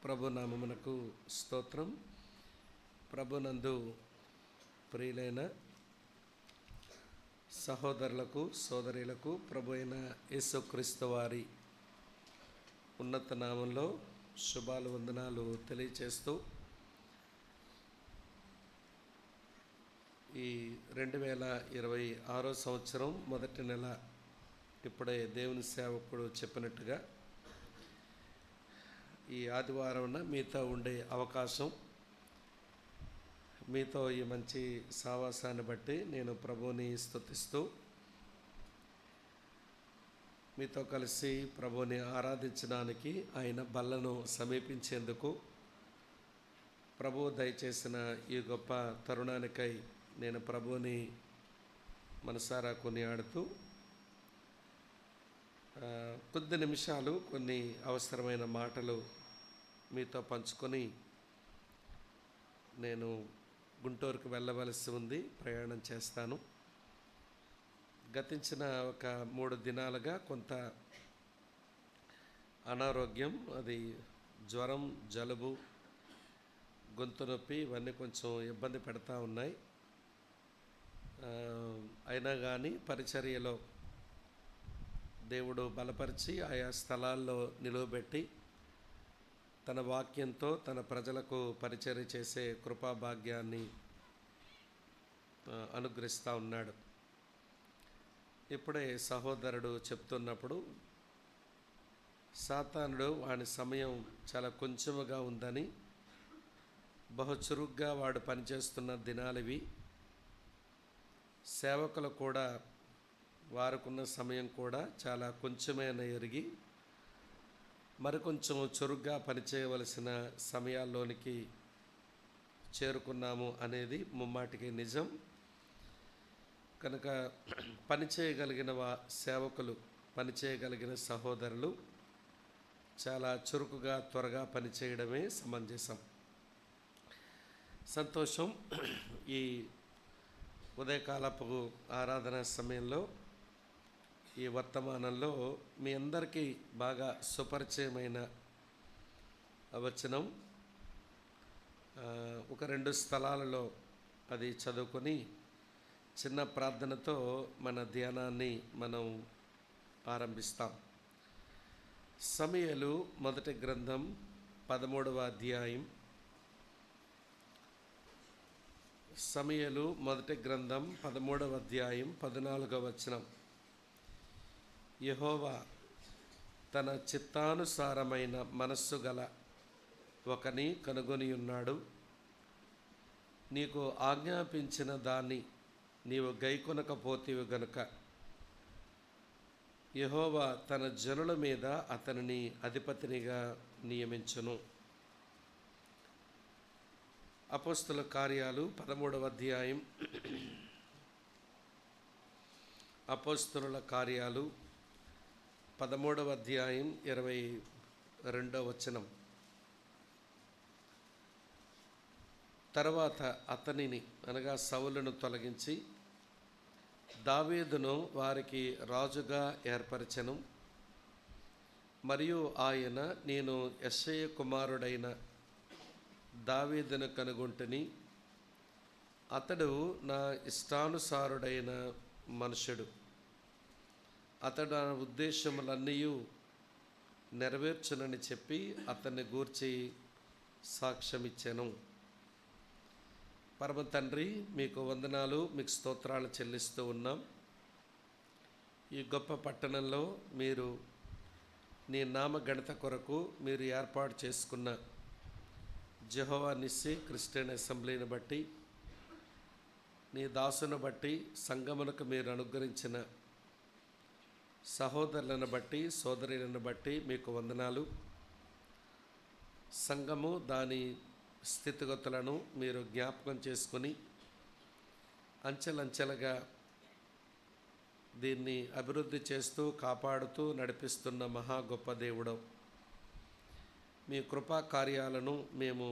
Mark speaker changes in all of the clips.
Speaker 1: ప్రభు నామమునకు స్తోత్రం. ప్రభునందు ప్రియులైన సహోదరులకు సోదరులకు ప్రభు అయిన యేసుక్రీస్తు వారి ఉన్నత నామంలో శుభాలు వందనాలు తెలియచేస్తూ ఈ 2026 సంవత్సరం మొదటి నెల ఇప్పుడే దేవుని సేవకుడు చెప్పినట్టుగా ఈ ఆదివారం మీతో ఉండే అవకాశం, మీతో ఈ మంచి సావాసాన్ని బట్టి నేను ప్రభువుని స్తుతిస్తూ మీతో కలిసి ప్రభువుని ఆరాధించడానికి ఆయన బల్లను సమీపించేందుకు ప్రభువు దయచేసిన ఈ గొప్ప తరుణానికై నేను ప్రభువుని మనసారా కొనియాడుతూ కొద్ది నిమిషాలు కొన్ని అవసరమైన మాటలు మీతో పంచుకొని నేను గుంటూరుకు వెళ్ళవలసి ఉంది, ప్రయాణం చేస్తాను. గతించిన ఒక 3 దినాలుగా కొంత అనారోగ్యం, అది జ్వరం, జలుబు, గొంతు నొప్పి ఇవన్నీ కొంచెం ఇబ్బంది పెడతా ఉన్నాయి. అయినా కానీ పరిచర్యలో దేవుడు బలపరిచి ఆయా స్థలాల్లో నిలువబెట్టి తన వాక్యంతో తన ప్రజలకు పరిచర్య చేసే కృపాభాగ్యాన్ని అనుగ్రహిస్తూ ఉన్నాడు. ఇప్పుడే సహోదరుడు చెప్తున్నప్పుడు సాతానుడు వాని సమయం చాలా కొంచెముగా ఉందని, బహు చురుగ్గా వాడు పనిచేస్తున్న దినాలివి, సేవకులు కూడా వారుకున్న సమయం కూడా చాలా కొంచెమైన ఎరిగి మరికొంచెం చురుగ్గా పనిచేయవలసిన సమయాల్లోనికి చేరుకున్నాము అనేది ముమ్మాటికి నిజం. కనుక పనిచేయగలిగిన సేవకులు, పనిచేయగలిగిన సహోదరులు చాలా చురుకుగా త్వరగా పనిచేయడమే సమంజసం. సంతోషం. ఈ ఉదయకాలపు ఆరాధన సమయంలో ఈ వర్తమానంలో మీ అందరికీ బాగా సుపరిచయమైన వచనం ఒక 2 స్థలాలలో అది చదువుకొని చిన్న ప్రార్థనతో మన ధ్యానాన్ని మనం ఆరంభిస్తాం. సమూయేలు మొదటి గ్రంథం 13వ అధ్యాయం. సమూయేలు మొదటి గ్రంథం 13వ అధ్యాయం 14వ వచనం. యెహోవా తన చిత్తానుసారమైన మనస్సు గల ఒకని కనుగొని ఉన్నాడు. నీకు ఆజ్ఞాపించిన దాన్ని నీవు గైకొనకపోతివి గనుక యెహోవా తన జనుల మీద అతనిని అధిపతినిగా నియమించును. అపోస్తుల కార్యాలు 13వ అధ్యాయం. అపోస్తుల కార్యాలు 13వ అధ్యాయం 22వ వచనం. తర్వాత అతనిని అనగా సౌలును తొలగించి దావీదును వారికి రాజుగా ఏర్పరచెను. మరియు ఆయన, నేను యెష్షయి కుమారుడైన దావీదును కనుగొంటిని, అతడు నా ఇష్టానుసారుడైన మనుషుడు, అతడు నా ఉద్దేశములన్నీ నెరవేర్చునని చెప్పి అతన్ని గూర్చి సాక్ష్యమిచ్చాను. పరమ తండ్రి, మీకు వందనాలు, మీకు స్తోత్రాలు చెల్లిస్తూ ఉన్నాం. ఈ గొప్ప పట్టణంలో మీరు నీ నామ గణత కొరకు మీరు ఏర్పాటు చేసుకున్న యెహోవా నిస్సీ క్రిస్టియన్ అసెంబ్లీని బట్టి, నీ దాసును బట్టి, సంఘమునకు మీరు అనుగ్రహించిన సహోదరులను బట్టి, సోదరులను బట్టి మీకు వందనాలు. సంఘము దాని స్థితిగతులను మీరు జ్ఞాపకం చేసుకొని అంచెలంచెలుగా దీన్ని అభివృద్ధి చేస్తూ కాపాడుతూ నడిపిస్తున్న మహా గొప్ప దేవుడు, మీ కృపా కార్యాలను మేము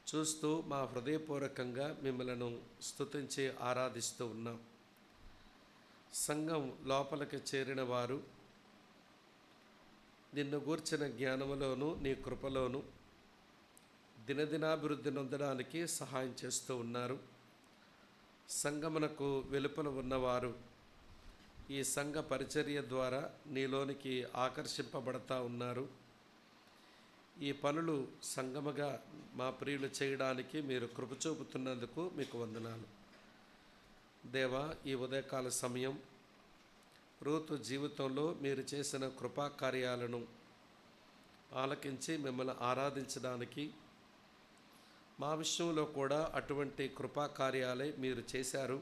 Speaker 1: చూస్తూ మా హృదయపూర్వకంగా మిమ్మలను స్తుతించి ఆరాధిస్తూ ఉన్నాం. సంఘం లోపలికి చేరిన వారు నిన్ను గూర్చిన జ్ఞానములోను నీ కృపలోను దినదినాభివృద్ధి నొందడానికి సహాయం చేస్తూ ఉన్నారు. సంఘమునకు వెలుపల ఉన్నవారు ఈ సంఘ పరిచర్య ద్వారా నీలోనికి ఆకర్షింపబడతా ఉన్నారు. ఈ పనులు సంఘముగా మా ప్రియులు చేయడానికి మీరు కృప చూపుతున్నందుకు మీకు వందనాలు. దేవా, ఈ ఉదయకాల సమయం రూతు జీవితంలో మీరు చేసిన కృపా కార్యాలను ఆలకించి మిమ్మల్ని ఆరాధించడానికి మా విషయంలో కూడా అటువంటి కృపా కార్యాలే మీరు చేశారు.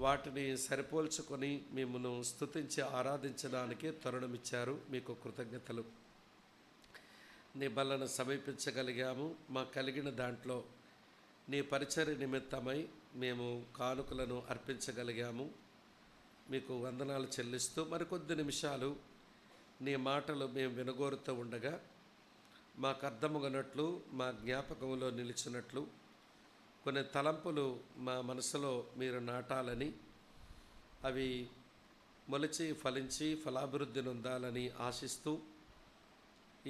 Speaker 1: వాటిని సరిపోల్చుకొని మిమ్మల్ని స్తుతించి ఆరాధించడానికి తరుణమిచ్చారు. మీకు కృతజ్ఞతలు. నీ బలను సమీపించగలిగాము. మా కలిగిన దాంట్లో నీ పరిచర్య నిమిత్తమై మేము కానుకలను అర్పించగలిగాము. మీకు వందనాలు చెల్లిస్తూ మరికొద్ది నిమిషాలు నీ మాటలు మేము వినగోరుతూ ఉండగా మాకు అర్థమగనట్లు, మా జ్ఞాపకంలో నిలిచినట్లు కొన్ని తలంపులు మా మనసులో మీరు నాటాలని, అవి మొలిచి ఫలించి ఫలాభివృద్ధి నొందాలని ఆశిస్తూ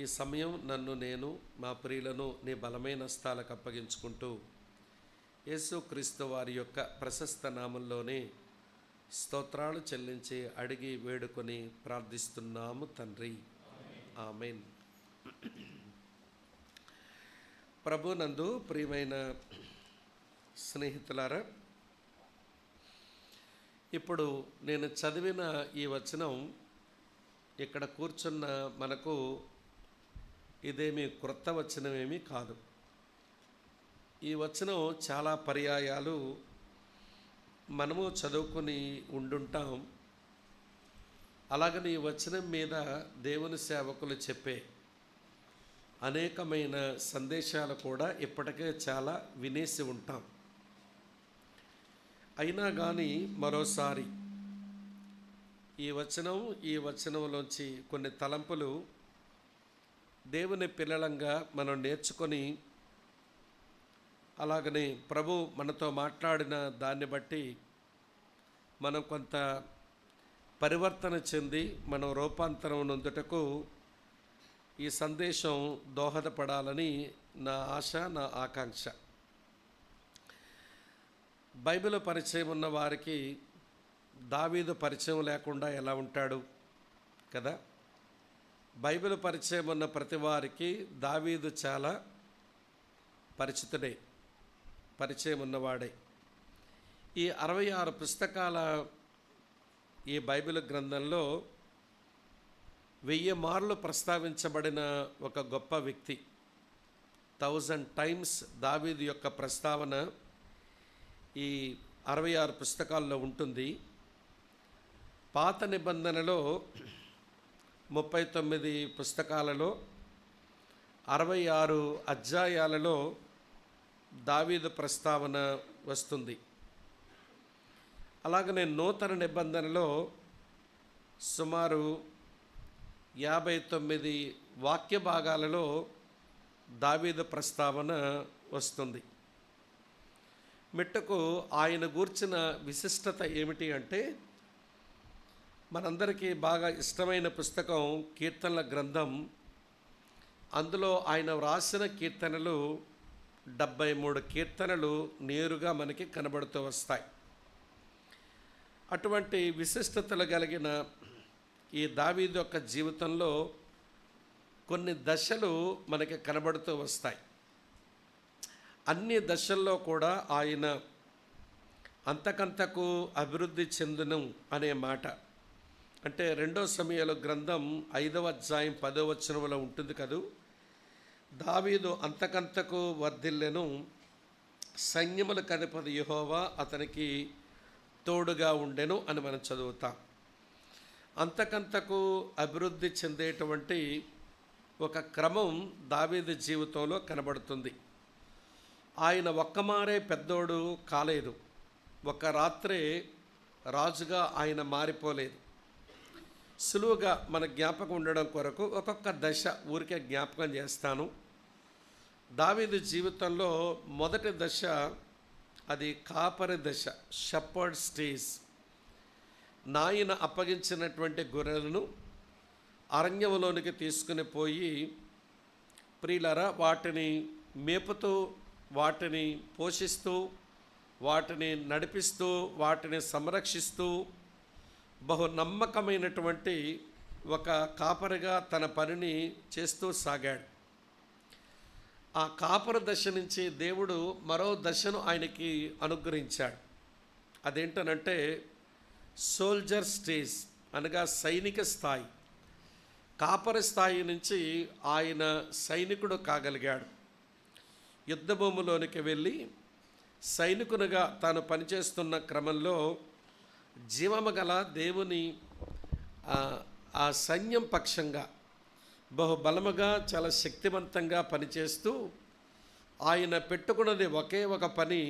Speaker 1: ఈ సమయం నన్ను నేను మా ప్రియులను నీ బలమైన హస్తాలకు అప్పగించుకుంటూ యేసుక్రీస్తు వారి యొక్క ప్రశస్త నామంలోనే స్తోత్రాలు చెల్లించి అడిగి వేడుకొని ప్రార్థిస్తున్నాము తండ్రి, ఆమేన్. ప్రభునందు ప్రియమైన స్నేహితులారా, ఇప్పుడు నేను చదివిన ఈ వచనం ఇక్కడ కూర్చున్న మనకు ఇదేమీ క్రొత్త వచనమేమీ కాదు. ఈ వచనం చాలా పర్యాయాలు మనము చదువుకొని ఉండుంటాం. అలాగని ఈ వచనం మీద దేవుని సేవకులు చెప్పే అనేకమైన సందేశాలు కూడా ఇప్పటికే చాలా వినేసి ఉంటాం. అయినా కానీ మరోసారి ఈ వచనంలోంచి కొన్ని తలంపులు దేవుని పిల్లలంగా మనం నేర్చుకొని, అలాగనే ప్రభు మనతో మాట్లాడిన దాన్ని బట్టి మనం కొంత పరివర్తన చెంది మనం రూపాంతరం నొందుటకు ఈ సందేశం దోహదపడాలని నా ఆశ, నా ఆకాంక్ష. బైబిల్ పరిచయం ఉన్న వారికి దావీదు పరిచయం లేకుండా ఎలా ఉంటాడు కదా. బైబిల్ పరిచయం ఉన్న ప్రతి వారికి దావీదు చాలా పరిచయం ఉన్నవాడే. ఈ 66 పుస్తకాల ఈ బైబిల్ గ్రంథంలో 1000 మార్లు ప్రస్తావించబడిన ఒక గొప్ప వ్యక్తి. 1000 టైమ్స్ దావీదు యొక్క ప్రస్తావన ఈ 66 పుస్తకాల్లో ఉంటుంది. పాత నిబంధనలో 39 పుస్తకాలలో 66 అధ్యాయాలలో దావీదు ప్రస్తావన వస్తుంది. అలాగనే నూతన నిబంధనలో సుమారు 59 వాక్య భాగాలలో దావీదు ప్రస్తావన వస్తుంది. మెట్టుకు ఆయన గూర్చిన విశిష్టత ఏమిటి అంటే, మనందరికీ బాగా ఇష్టమైన పుస్తకం కీర్తనల గ్రంథం. అందులో ఆయన వ్రాసిన కీర్తనలు 73 కీర్తనలు నేరుగా మనకి కనబడుతూ వస్తాయి. అటువంటి విశిష్టతలు కలిగిన ఈ దావీదు యొక్క జీవితంలో కొన్ని దశలు మనకి కనబడుతూ వస్తాయి. అన్ని దశల్లో కూడా ఆయన అంతకంతకు అభివృద్ధి చెందును అనే మాట, అంటే 2 సమూయేలు గ్రంథం 5వ అధ్యాయం 10వ వచనంలో ఉంటుంది కదూ. దావీదు అంతకంతకు వర్ధిల్లెను, సైన్యములకు అధిపతి యెహోవా అతనికి తోడుగా ఉండెను అని మనం చదువుతాం. అంతకంతకు అభివృద్ధి చెందేటువంటి ఒక క్రమం దావీదు జీవితంలో కనబడుతుంది. ఆయన ఒక్కమారే పెద్దోడు కాలేదు, ఒక రాత్రే రాజుగా ఆయన మారిపోలేదు. సులువుగా మన జ్ఞాపకం ఉండడం కొరకు ఒక్కొక్క దశ ఊరికే జ్ఞాపకం చేస్తాను. దావీదు జీవితంలో మొదటి దశ అది కాపరి దశ, షెపర్డ్ స్టేజ్. నాయన అప్పగించినటువంటి గొర్రెలను అరణ్యంలోనికి తీసుకుని పోయి ప్రియులారా వాటిని మేపుతూ, వాటిని పోషిస్తూ, వాటిని నడిపిస్తూ, వాటిని సంరక్షిస్తూ బహు నమ్మకమైనటువంటి ఒక కాపరిగా తన పనిని చేస్తూ సాగాడు. ఆ కాపరి దశ నుంచి దేవుడు మరో దశను ఆయనకి అనుగ్రహించాడు. అదేంటనంటే సోల్జర్ స్టేజ్, అనగా సైనిక స్థాయి. కాపరి స్థాయి నుంచి ఆయన సైనికుడు కాగలిగాడు. యుద్ధభూమిలోనికి వెళ్ళి సైనికునిగా తాను పనిచేస్తున్న క్రమంలో జీవము గల దేవుని ఆ సైన్యం పక్షంగా బహుబలముగా చాలా శక్తివంతంగా పనిచేస్తూ ఆయన పెట్టుకున్నది ఒకే ఒక పని,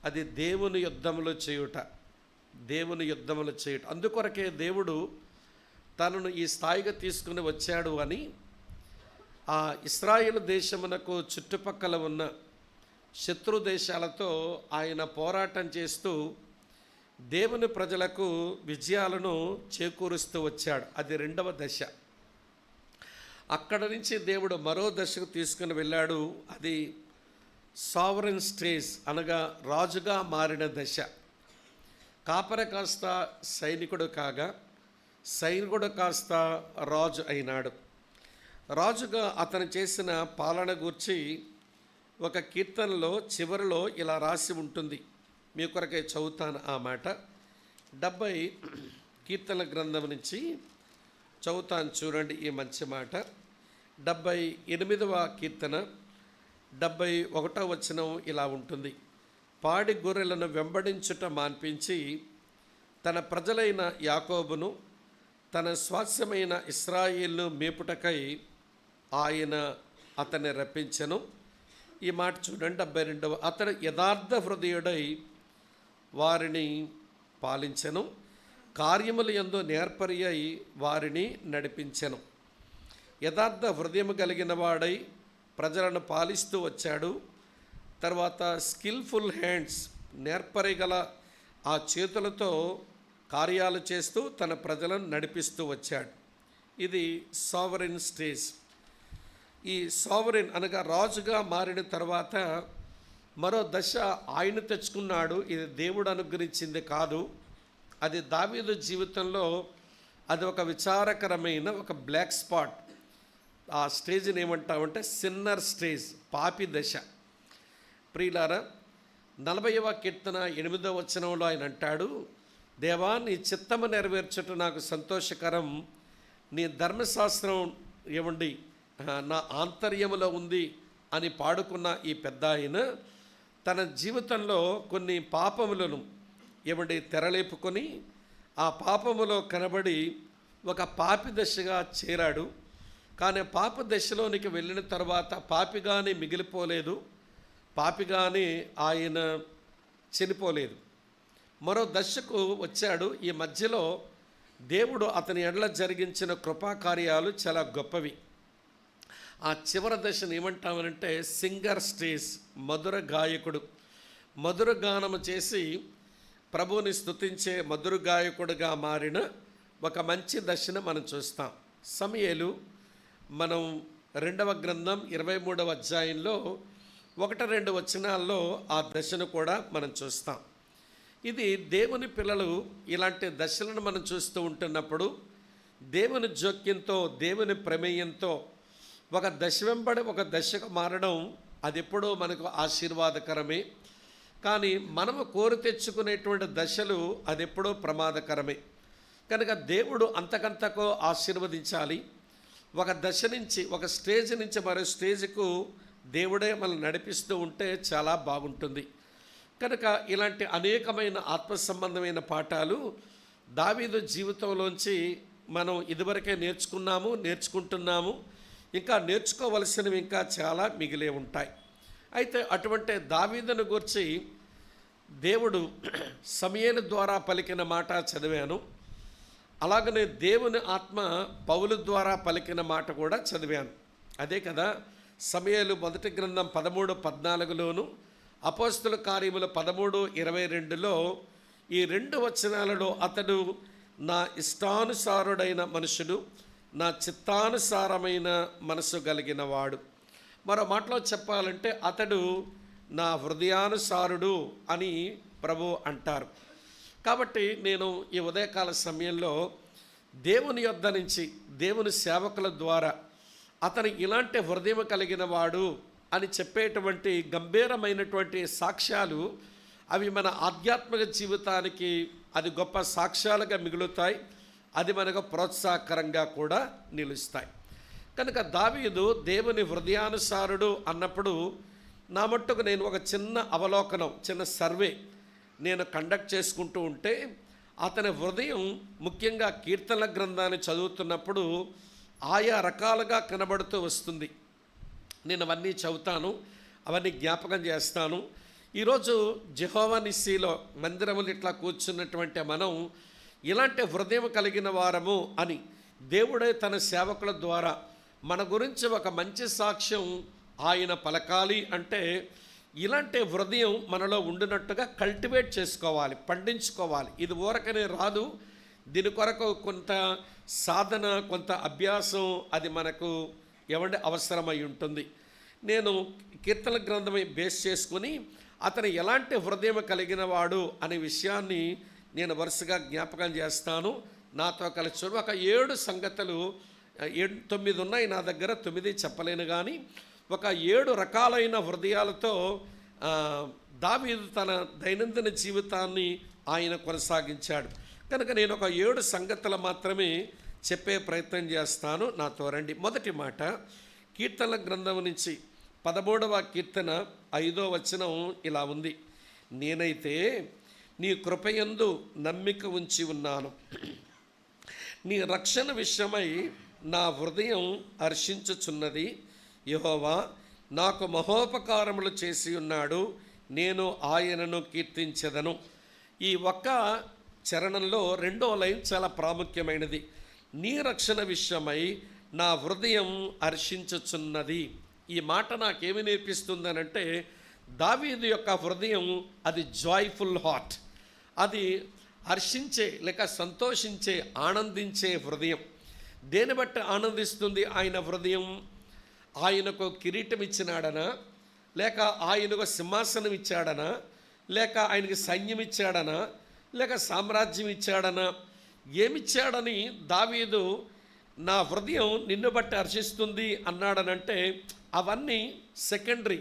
Speaker 1: అది దేవుని యుద్ధములు చేయుట. దేవుని యుద్ధములు చేయుట. అందుకొరకే దేవుడు తనను ఈ స్థాయిగా తీసుకుని వచ్చాడు అని ఆ ఇశ్రాయేలు దేశమునకు చుట్టుపక్కల ఉన్న శత్రు దేశాలతో ఆయన పోరాటం చేస్తూ దేవుని ప్రజలకు విజయాలను చేకూరుస్తూ వచ్చాడు. అది రెండవ దశ. అక్కడ నుంచి దేవుడు మరో దశకు తీసుకుని వెళ్ళాడు. అది సావరెన్ స్టేజ్, అనగా రాజుగా మారిన దశ. కాపరి కాస్త సైనికుడు కాగా, సైనికుడు కాస్త రాజు అయినాడు. రాజుగా అతను చేసిన పాలన గూర్చి ఒక కీర్తనలో చివరిలో ఇలా రాసి ఉంటుంది. మీ కొరకే చదువుతాను ఆ మాట. 70 కీర్తన గ్రంథం నుంచి చదువుతాను, చూడండి ఈ మంచి మాట. 78వ కీర్తన 71వ వచనం ఇలా ఉంటుంది. పాడి గొర్రెలను వెంబడించుట మాన్పించి తన ప్రజలైన యాకోబును, తన స్వాస్యమైన ఇశ్రాయేలును మేపుటకై ఆయన అతన్ని రప్పించెను. ఈ మాట చూడండి. 72వ, అతడు యథార్థ హృదయుడై వారిని పాలించెను, కార్యములు యందు నేర్పరి అయి వారిని నడిపించెను. యథార్థ హృదయం కలిగిన వాడై ప్రజలను పాలిస్తూ వచ్చాడు. తర్వాత స్కిల్ఫుల్ హ్యాండ్స్, నేర్పరి గల ఆ చేతులతో కార్యాలు చేస్తూ తన ప్రజలను నడిపిస్తూ వచ్చాడు. ఇది సావరెన్ స్టేజ్. ఈ సావరెన్ అనగా రాజుగా మారిన తర్వాత మరో దశ ఆయన తెచ్చుకున్నాడు. ఇది దేవుడు అనుగ్రహించింది కాదు. అది దావీదు జీవితంలో అది ఒక విచారకరమైన ఒక బ్లాక్ స్పాట్. ఆ స్టేజ్ని ఏమంటామంటే సిన్నర్ స్టేజ్, పాపి దశ. ప్రియులారా, 40వ కీర్తన 8వ వచనంలో ఆయన అంటాడు, దేవా నీ చిత్తము నెరవేర్చుట నాకు సంతోషకరం, నీ ధర్మశాస్త్రం ఏమండి నా ఆంతర్యములో ఉంది అని పాడుకున్న ఈ పెద్ద ఆయన తన జీవితంలో కొన్ని పాపములను ఏమండి తెరలేపుకొని ఆ పాపములో కనబడి ఒక పాపి దశగా చేరాడు. కానీ పాప దశలోనికి వెళ్ళిన తర్వాత పాపిగానే మిగిలిపోలేదు, పాపిగానే ఆయన చనిపోలేదు, మరో దశకు వచ్చాడు. ఈ మధ్యలో దేవుడు అతని ఎడల జరిగించిన కృపాకార్యాలు చాలా గొప్పవి. ఆ చివరి దశను ఏమంటామనంటే సింగర్ స్టేజ్, మధుర గాయకుడు. మధుర గానము చేసి ప్రభువుని స్తుతించే మధుర గాయకుడుగా మారిన ఒక మంచి దశను మనం చూస్తాం. సమూయేలు మనం 2వ గ్రంథం 23వ అధ్యాయంలో 1-2 వచనాల్లో ఆ దశను కూడా మనం చూస్తాం. ఇది దేవుని పిల్లలు ఇలాంటి దశలను మనం చూస్తూ ఉంటున్నప్పుడు దేవుని జోక్యంతో, దేవుని ప్రమేయంతో ఒక దశ వెంబడి ఒక దశకు మారడం అది ఎప్పుడూ మనకు ఆశీర్వాదకరమే. కానీ మనము కోరి తెచ్చుకునేటువంటి దశలు అది ఎప్పుడూ ప్రమాదకరమే. కనుక దేవుడు అంతకంతకు ఆశీర్వదించాలి. ఒక దశ నుంచి, ఒక స్టేజ్ నుంచి మరో స్టేజ్కు దేవుడే మనల్ని నడిపిస్తూ ఉంటే చాలా బాగుంటుంది. కనుక ఇలాంటి అనేకమైన ఆత్మ సంబంధమైన పాఠాలు దావీదు జీవితంలోంచి మనం ఇదివరకే నేర్చుకుంటున్నాము. ఇంకా నేర్చుకోవలసినవి ఇంకా చాలా మిగిలే ఉంటాయి. అయితే అటువంటి దావీదును గురించి దేవుడు సమూయేలు ద్వారా పలికిన మాట చదివాను. అలాగనే దేవుని ఆత్మ పౌలు ద్వారా పలికిన మాట కూడా చదివాను. అదే కదా సమూయేలు మొదటి గ్రంథం 13-14లోను, అపోస్తల కార్యములు 13-22లో ఈ 2 వచనాలలో అతడు నా ఇష్టానుసారుడైన మనుషుడు, నా చిత్తానుసారమైన మనసు కలిగిన వాడు. మరో మాటలో చెప్పాలంటే అతడు నా హృదయానుసారుడు అని ప్రభు అంటారు. కాబట్టి నేను ఈ ఉదయకాల సమయంలో దేవుని యొద్ద నుంచి, దేవుని సేవకుల ద్వారా అతను ఇలాంటి హృదయం కలిగిన వాడు అని చెప్పేటువంటి గంభీరమైనటువంటి సాక్ష్యాలు, అవి మన ఆధ్యాత్మిక జీవితానికి అది గొప్ప సాక్ష్యాలుగా మిగులుతాయి. అది మనకు ప్రోత్సాహకరంగా కూడా నిలుస్తాయి. కనుక దావీదు దేవుని హృదయానుసారుడు అన్నప్పుడు నా మట్టుకు నేను ఒక చిన్న అవలోకనం, చిన్న సర్వే నేను కండక్ట్ చేసుకుంటూ ఉంటే, అతని హృదయం ముఖ్యంగా కీర్తనల గ్రంథాన్ని చదువుతున్నప్పుడు ఆయా రకాలుగా కనబడుతూ వస్తుంది. నేను అవన్నీ చదువుతాను, అవన్నీ జ్ఞాపకం చేస్తాను. ఈరోజు యెహోవా నిస్సీలో మందిరములు ఇట్లా కూర్చున్నటువంటి మనం ఇలాంటి హృదయం కలిగిన వారము అని దేవుడే తన సేవకుల ద్వారా మన గురించి ఒక మంచి సాక్ష్యం ఆయన పలకాలి అంటే, ఇలాంటి హృదయం మనలో ఉండినట్టుగా కల్టివేట్ చేసుకోవాలి, పండించుకోవాలి. ఇది ఊరకనే రాదు. దీని కొరకు కొంత సాధన, కొంత అభ్యాసం అది మనకు అవసరమై ఉంటుంది. నేను కీర్తన గ్రంథమై బేస్ చేసుకుని అతను ఎలాంటి హృదయం కలిగిన వాడు అనే విషయాన్ని నేను వరుసగా జ్ఞాపకం చేస్తాను. నాతో కలిసి ఒక 7 సంగతులు, 9 ఉన్నాయి నా దగ్గర, 9 చెప్పలేను. కానీ ఒక 7 రకాలైన హృదయాలతో దావీదు తన దైనందిన జీవితాన్ని ఆయన కొనసాగించాడు. కనుక నేను ఒక 7 సంగతులు మాత్రమే చెప్పే ప్రయత్నం చేస్తాను. నాతో రండి. మొదటి మాట కీర్తనల గ్రంథం నుంచి 13వ కీర్తన 5వ వచనం ఇలా ఉంది: నేనైతే నీ కృపయందు నమ్మిక ఉంచి ఉన్నాను, నీ రక్షణ విషయమై నా హృదయం హర్షించుచున్నది. యెహోవా నాకు మహోపకారములు చేసి ఉన్నాడు, నేను ఆయనను కీర్తించెదను. ఈ ఒక్క చరణంలో 2వ లైన్ చాలా ప్రాముఖ్యమైనది. నీ రక్షణ విషయమై నా హృదయం హర్షించుచున్నది. ఈ మాట నాకేమి నేర్పిస్తుందనంటే, దావీదు యొక్క హృదయం అది జాయ్ఫుల్ హార్ట్, అది హర్షించే లేక సంతోషించే, ఆనందించే హృదయం. దేని బట్టి ఆనందిస్తుంది ఆయన హృదయం? ఆయనకు కిరీటం ఇచ్చినాడనా, లేక ఆయనకు సింహాసనం ఇచ్చాడనా, లేక ఆయనకి సైన్యం ఇచ్చాడనా, లేక సామ్రాజ్యం ఇచ్చాడనా? ఏమిచ్చాడని దావీదు నా హృదయం నిన్ను బట్టి హర్షిస్తుంది అన్నాడనంటే, అవన్నీ సెకండరీ.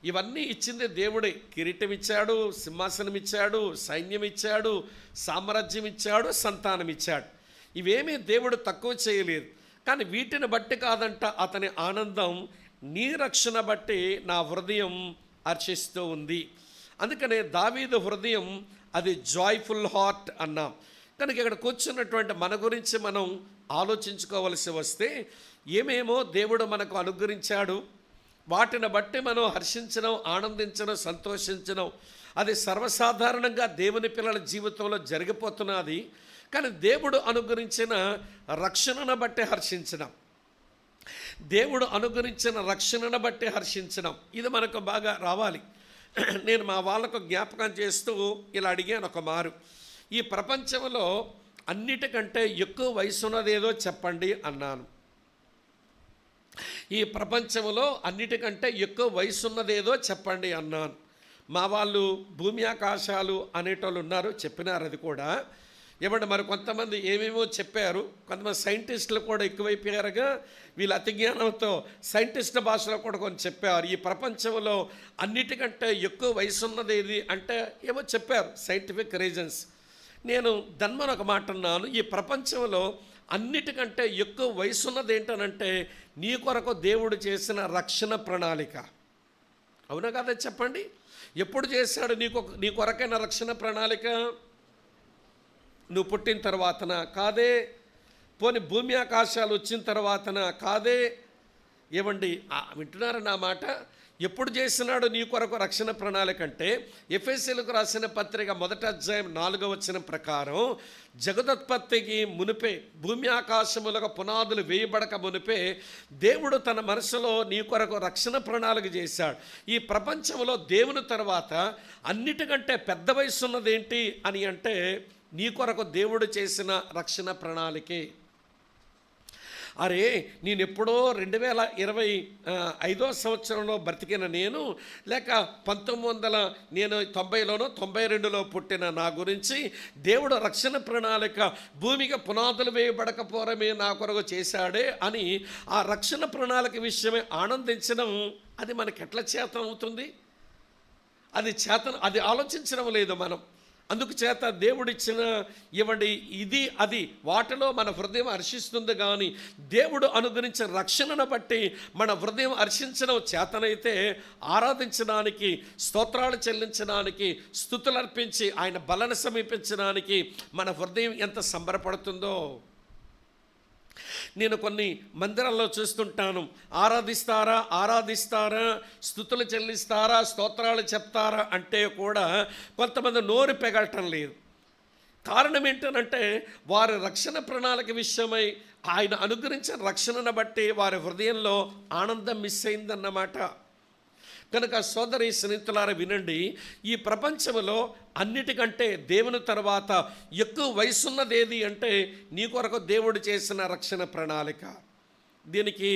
Speaker 1: ఇవన్నీ ఇచ్చింది దేవుడే. కిరీటం ఇచ్చాడు, సింహాసనం ఇచ్చాడు, సైన్యం ఇచ్చాడు, సామ్రాజ్యం ఇచ్చాడు, సంతానం ఇచ్చాడు. ఇవేమీ దేవుడు తక్కువ చేయలేదు. కానీ వీటిని బట్టి కాదంట అతని ఆనందం, నీ రక్షణ బట్టి నా హృదయం హర్షిస్తూ ఉంది. అందుకనే దావీదు హృదయం అది జాయ్ఫుల్ హార్ట్ అన్నాం. కనుక ఇక్కడ కూర్చున్నటువంటి మన గురించి మనం ఆలోచించుకోవలసి వస్తే, ఏమేమో దేవుడు మనకు అనుగ్రహించాడు, వాటిని బట్టి మనం హర్షించడం, ఆనందించడం, సంతోషించడం అది సర్వసాధారణంగా దేవుని పిల్లల జీవితంలో జరిగిపోతున్నది. కానీ దేవుడు అనుగ్రహించిన రక్షణను బట్టి హర్షించడం, దేవుడు అనుగ్రహించిన రక్షణను బట్టి హర్షించడం, ఇది మనకు బాగా రావాలి. నేను మా వాళ్ళకు జ్ఞాపకం చేస్తూ ఇలా అడిగాను ఒక మారు, ఈ ప్రపంచంలో అన్నిటికంటే ఎక్కువ వయసు ఉన్నదేదో చెప్పండి అన్నాను. ఈ ప్రపంచంలో అన్నిటికంటే ఎక్కువ వయసు ఉన్నదేదో చెప్పండి అన్నాను. మా వాళ్ళు భూమి ఆకాశాలు అనేటోళ్ళు ఉన్నారు, చెప్పినారు. అది కూడా ఏమంటే మరి కొంతమంది ఏమేమో చెప్పారు. కొంతమంది సైంటిస్టులు కూడా ఎక్కువైపోయారుగా, వీళ్ళ అతి జ్ఞానంతో సైంటిస్ట్ భాషలో కూడా కొన్ని చెప్పారు. ఈ ప్రపంచంలో అన్నిటికంటే ఎక్కువ వయసు ఉన్నది ఏది అంటే ఏమో చెప్పారు, సైంటిఫిక్ రీజన్స్. నేను దన్మని ఒక మాట అన్నాను, ఈ ప్రపంచంలో అన్నిటికంటే ఎక్కువ వయసు ఉన్నది ఏంటనంటే నీ కొరకు దేవుడు చేసిన రక్షణ ప్రణాళిక. అవునా కదా చెప్పండి? ఎప్పుడు చేశాడు నీ కొరకైన రక్షణ ప్రణాళిక? నువ్వు పుట్టిన తర్వాతనా? కాదే. పోనీ భూమి ఆకాశాలు వచ్చిన తర్వాతన? కాదే. ఏమండి వింటున్నారా నా మాట? ఎప్పుడు చేసినాడు నీ కొరకు రక్షణ ప్రణాళిక అంటే, ఎఫెసీయులకు రాసిన పత్రిక 1వ అధ్యాయం 4వ వచనం ప్రకారం జగదోత్పత్తికి మునిపే, భూమి ఆకాశములకు పునాదులు వేయబడక మునిపే దేవుడు తన మనసులో నీ కొరకు రక్షణ ప్రణాళిక చేశాడు. ఈ ప్రపంచంలో దేవుని తర్వాత అన్నిటికంటే పెద్ద వయసు ఉన్నదేంటి అని అంటే నీ కొరకు దేవుడు చేసిన రక్షణ ప్రణాళికే. అరే నేను ఎప్పుడో 2025 సంవత్సరంలో బ్రతికిన నేను, లేక 1990లోనో 92లో పుట్టిన నా గురించి దేవుడు రక్షణ ప్రణాళిక భూమికి పునాదులు వేయబడకపోవడమే నా కొరకు చేశాడే అని ఆ రక్షణ ప్రణాళిక విషయమే ఆనందించడం అది మనకి ఎట్లా చేతనం అవుతుంది? అది ఆలోచించడం లేదు మనం. అందుకు చేత దేవుడిచ్చిన ఇది అది వాటిలో మన హృదయం హర్షిస్తుంది. కానీ దేవుడు అనుగ్రహించిన రక్షణను బట్టి మన హృదయం హర్షించడం చేతనైతే ఆరాధించడానికి, స్తోత్రాలు చెల్లించడానికి, స్తుతులు అర్పించి ఆయన బలను సమీపించడానికి మన హృదయం ఎంత సంబరపడుతుందో. నేను కొన్ని మందిరాల్లో చూస్తుంటాను, ఆరాధిస్తారా, స్తుతులు చెల్లిస్తారా, స్తోత్రాలు చెప్తారా అంటే కూడా కొంతమంది నోరు పెగలటం లేదు. కారణం ఏంటంటే వారి రక్షణ ప్రణాళిక విషయమై ఆయన అనుగ్రహించిన రక్షణను బట్టి వారి హృదయంలో ఆనందం మిస్ అయిందన్నమాట. కనుక సోదరి స్నేహితులారా వినండి, ఈ ప్రపంచంలో అన్నిటికంటే దేవుని తర్వాత ఎక్కువ వయసున్నది ఏది అంటే నీ కొరకు దేవుడు చేసిన రక్షణ ప్రణాళిక. దీనికి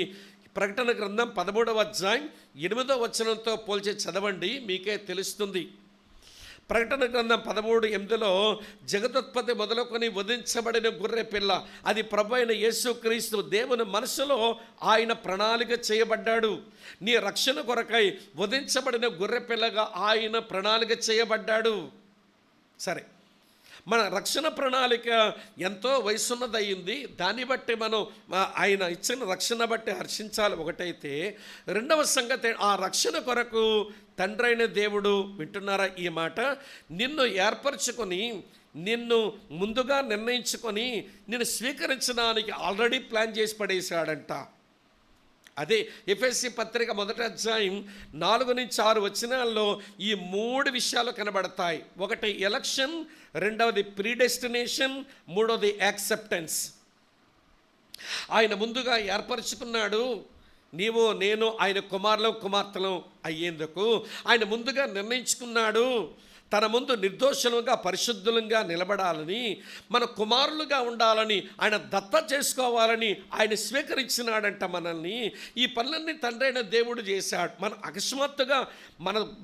Speaker 1: ప్రకటన గ్రంథం 13వ అధ్యాయం 8వ వచనంతో పోల్చి చదవండి, మీకే తెలుస్తుంది. ప్రకటన గ్రంథం 13:8లో జగదుత్పత్తి మొదలుకొని వధించబడిన గొర్రె పిల్ల, అది ప్రభు అయిన యేసుక్రీస్తు దేవుని మనసులో ఆయన ప్రణాళిక చేయబడ్డాడు. నీ రక్షణ కొరకై వధించబడిన గొర్రె పిల్లగా ఆయన ప్రణాళిక చేయబడ్డాడు. సరే, మన రక్షణ ప్రణాళిక ఎంతో వయసున్నదయ్యింది. దాన్ని బట్టి మనం ఆయన ఇచ్చిన రక్షణ బట్టి హర్షించాలి ఒకటైతే, రెండవ సంగతి ఆ రక్షణ కొరకు తండ్రి అయిన దేవుడు, వింటున్నారా ఈ మాట, నిన్ను ఏర్పరచుకొని, నిన్ను ముందుగా నిర్ణయించుకొని నిన్ను స్వీకరించడానికి ఆల్రెడీ ప్లాన్ చేసి పడేశాడంట. అదే ఎఫెసీ పత్రిక 1వ అధ్యాయం 4-6 వచనాల్లో ఈ 3 విషయాలు కనబడతాయి. ఒకటి ఎలక్షన్, రెండవది ప్రీడెస్టినేషన్, మూడవది యాక్సెప్టెన్స్. ఆయన ముందుగా ఏర్పరచుకున్నాడు. నీవు నేను ఆయన కుమార్తెలం అయ్యేందుకు ఆయన ముందుగా నిర్ణయించుకున్నాడు. తన ముందు నిర్దోషులుగా పరిశుద్ధులుగా నిలబడాలని, మన కుమారులుగా ఉండాలని, ఆయన దత్త చేసుకోవాలని ఆయన స్వీకరించినాడంట మనల్ని. ఈ పనులన్నీ తండ్రి అయిన దేవుడు చేశాడు. మనం అకస్మాత్తుగా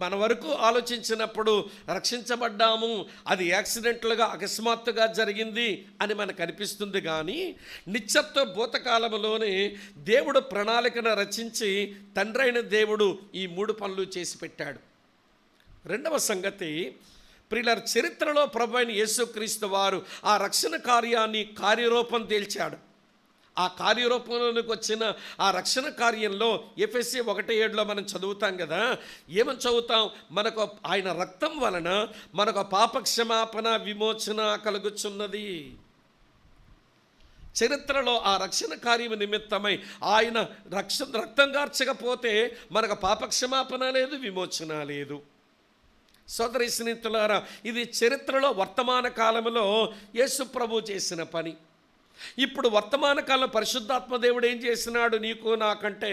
Speaker 1: మన వరకు ఆలోచించినప్పుడు రక్షించబడ్డాము, అది యాక్సిడెంట్లుగా అకస్మాత్తుగా జరిగింది అని మనకు అనిపిస్తుంది. కానీ నిత్యత్వ భూతకాలంలోనే దేవుడు ప్రణాళికను రచించి తండ్రి అయిన దేవుడు ఈ 3 పనులు చేసి పెట్టాడు. రెండవ సంగతి, ప్రియులారా, చరిత్రలో ప్రభు అయిన యేసుక్రీస్తు వారు ఆ రక్షణ కార్యాన్ని కార్యరూపం తేల్చాడు. ఆ కార్యరూపంలోనికి వచ్చిన ఆ రక్షణ కార్యంలో ఎఫెసీ 1:7లో మనం చదువుతాం కదా. ఏమని చదువుతాం? మనకు ఆయన రక్తం వలన మనకు పాపక్షమాపణ, విమోచన కలుగుచున్నది. చరిత్రలో ఆ రక్షణ కార్యం నిమిత్తమై ఆయన రక్తం కార్చకపోతే మనకు పాపక్షమాపణ లేదు, విమోచన లేదు. సోదరి స్నేహితులారా, ఇది చరిత్రలో వర్తమాన కాలంలో యేసు ప్రభు చేసిన పని. ఇప్పుడు వర్తమాన కాలం పరిశుద్ధాత్మ దేవుడు ఏం చేసినాడు నీకు నాకంటే?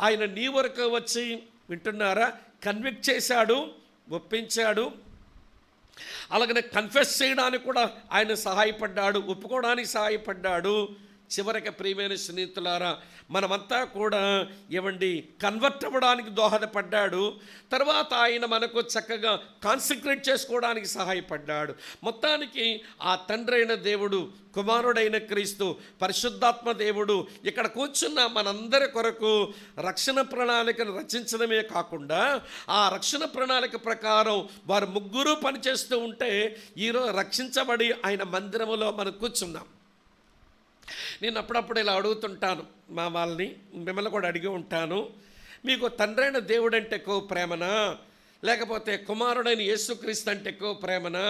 Speaker 1: ఆయన నీ వరకు వచ్చి, వింటున్నారా, కన్విక్ట్ చేశాడు, ఒప్పించాడు. అలాగనే కన్ఫెస్ చేయడానికి కూడా ఆయన సహాయపడ్డాడు, ఒప్పుకోవడానికి సహాయపడ్డాడు. చివరికి ప్రియమైన స్నేహితులారా, మనమంతా కూడా కన్వర్ట్ అవ్వడానికి దోహదపడ్డాడు. తర్వాత ఆయన మనకు చక్కగా కాన్సంట్రేట్ చేసుకోవడానికి సహాయపడ్డాడు. మొత్తానికి ఆ తండ్రి అయిన దేవుడు, కుమారుడైన క్రీస్తు, పరిశుద్ధాత్మ దేవుడు ఇక్కడ కూర్చున్న మనందరి కొరకు రక్షణ ప్రణాళికను రచించడమే కాకుండా ఆ రక్షణ ప్రణాళిక ప్రకారం వారు ముగ్గురు పనిచేస్తూ ఉంటే ఈరోజు రక్షించబడి ఆయన మందిరములో మనం కూర్చున్నాం. నేను అప్పుడప్పుడు ఇలా అడుగుతుంటాను మా వాళ్ళని, మిమ్మల్ని కూడా అడిగి ఉంటాను, మీకు తండ్రి అయిన దేవుడు అంటే ఎక్కువ ప్రేమనా, లేకపోతే కుమారుడైన యేసుక్రీస్తు అంటే ఎక్కువ ప్రేమనా,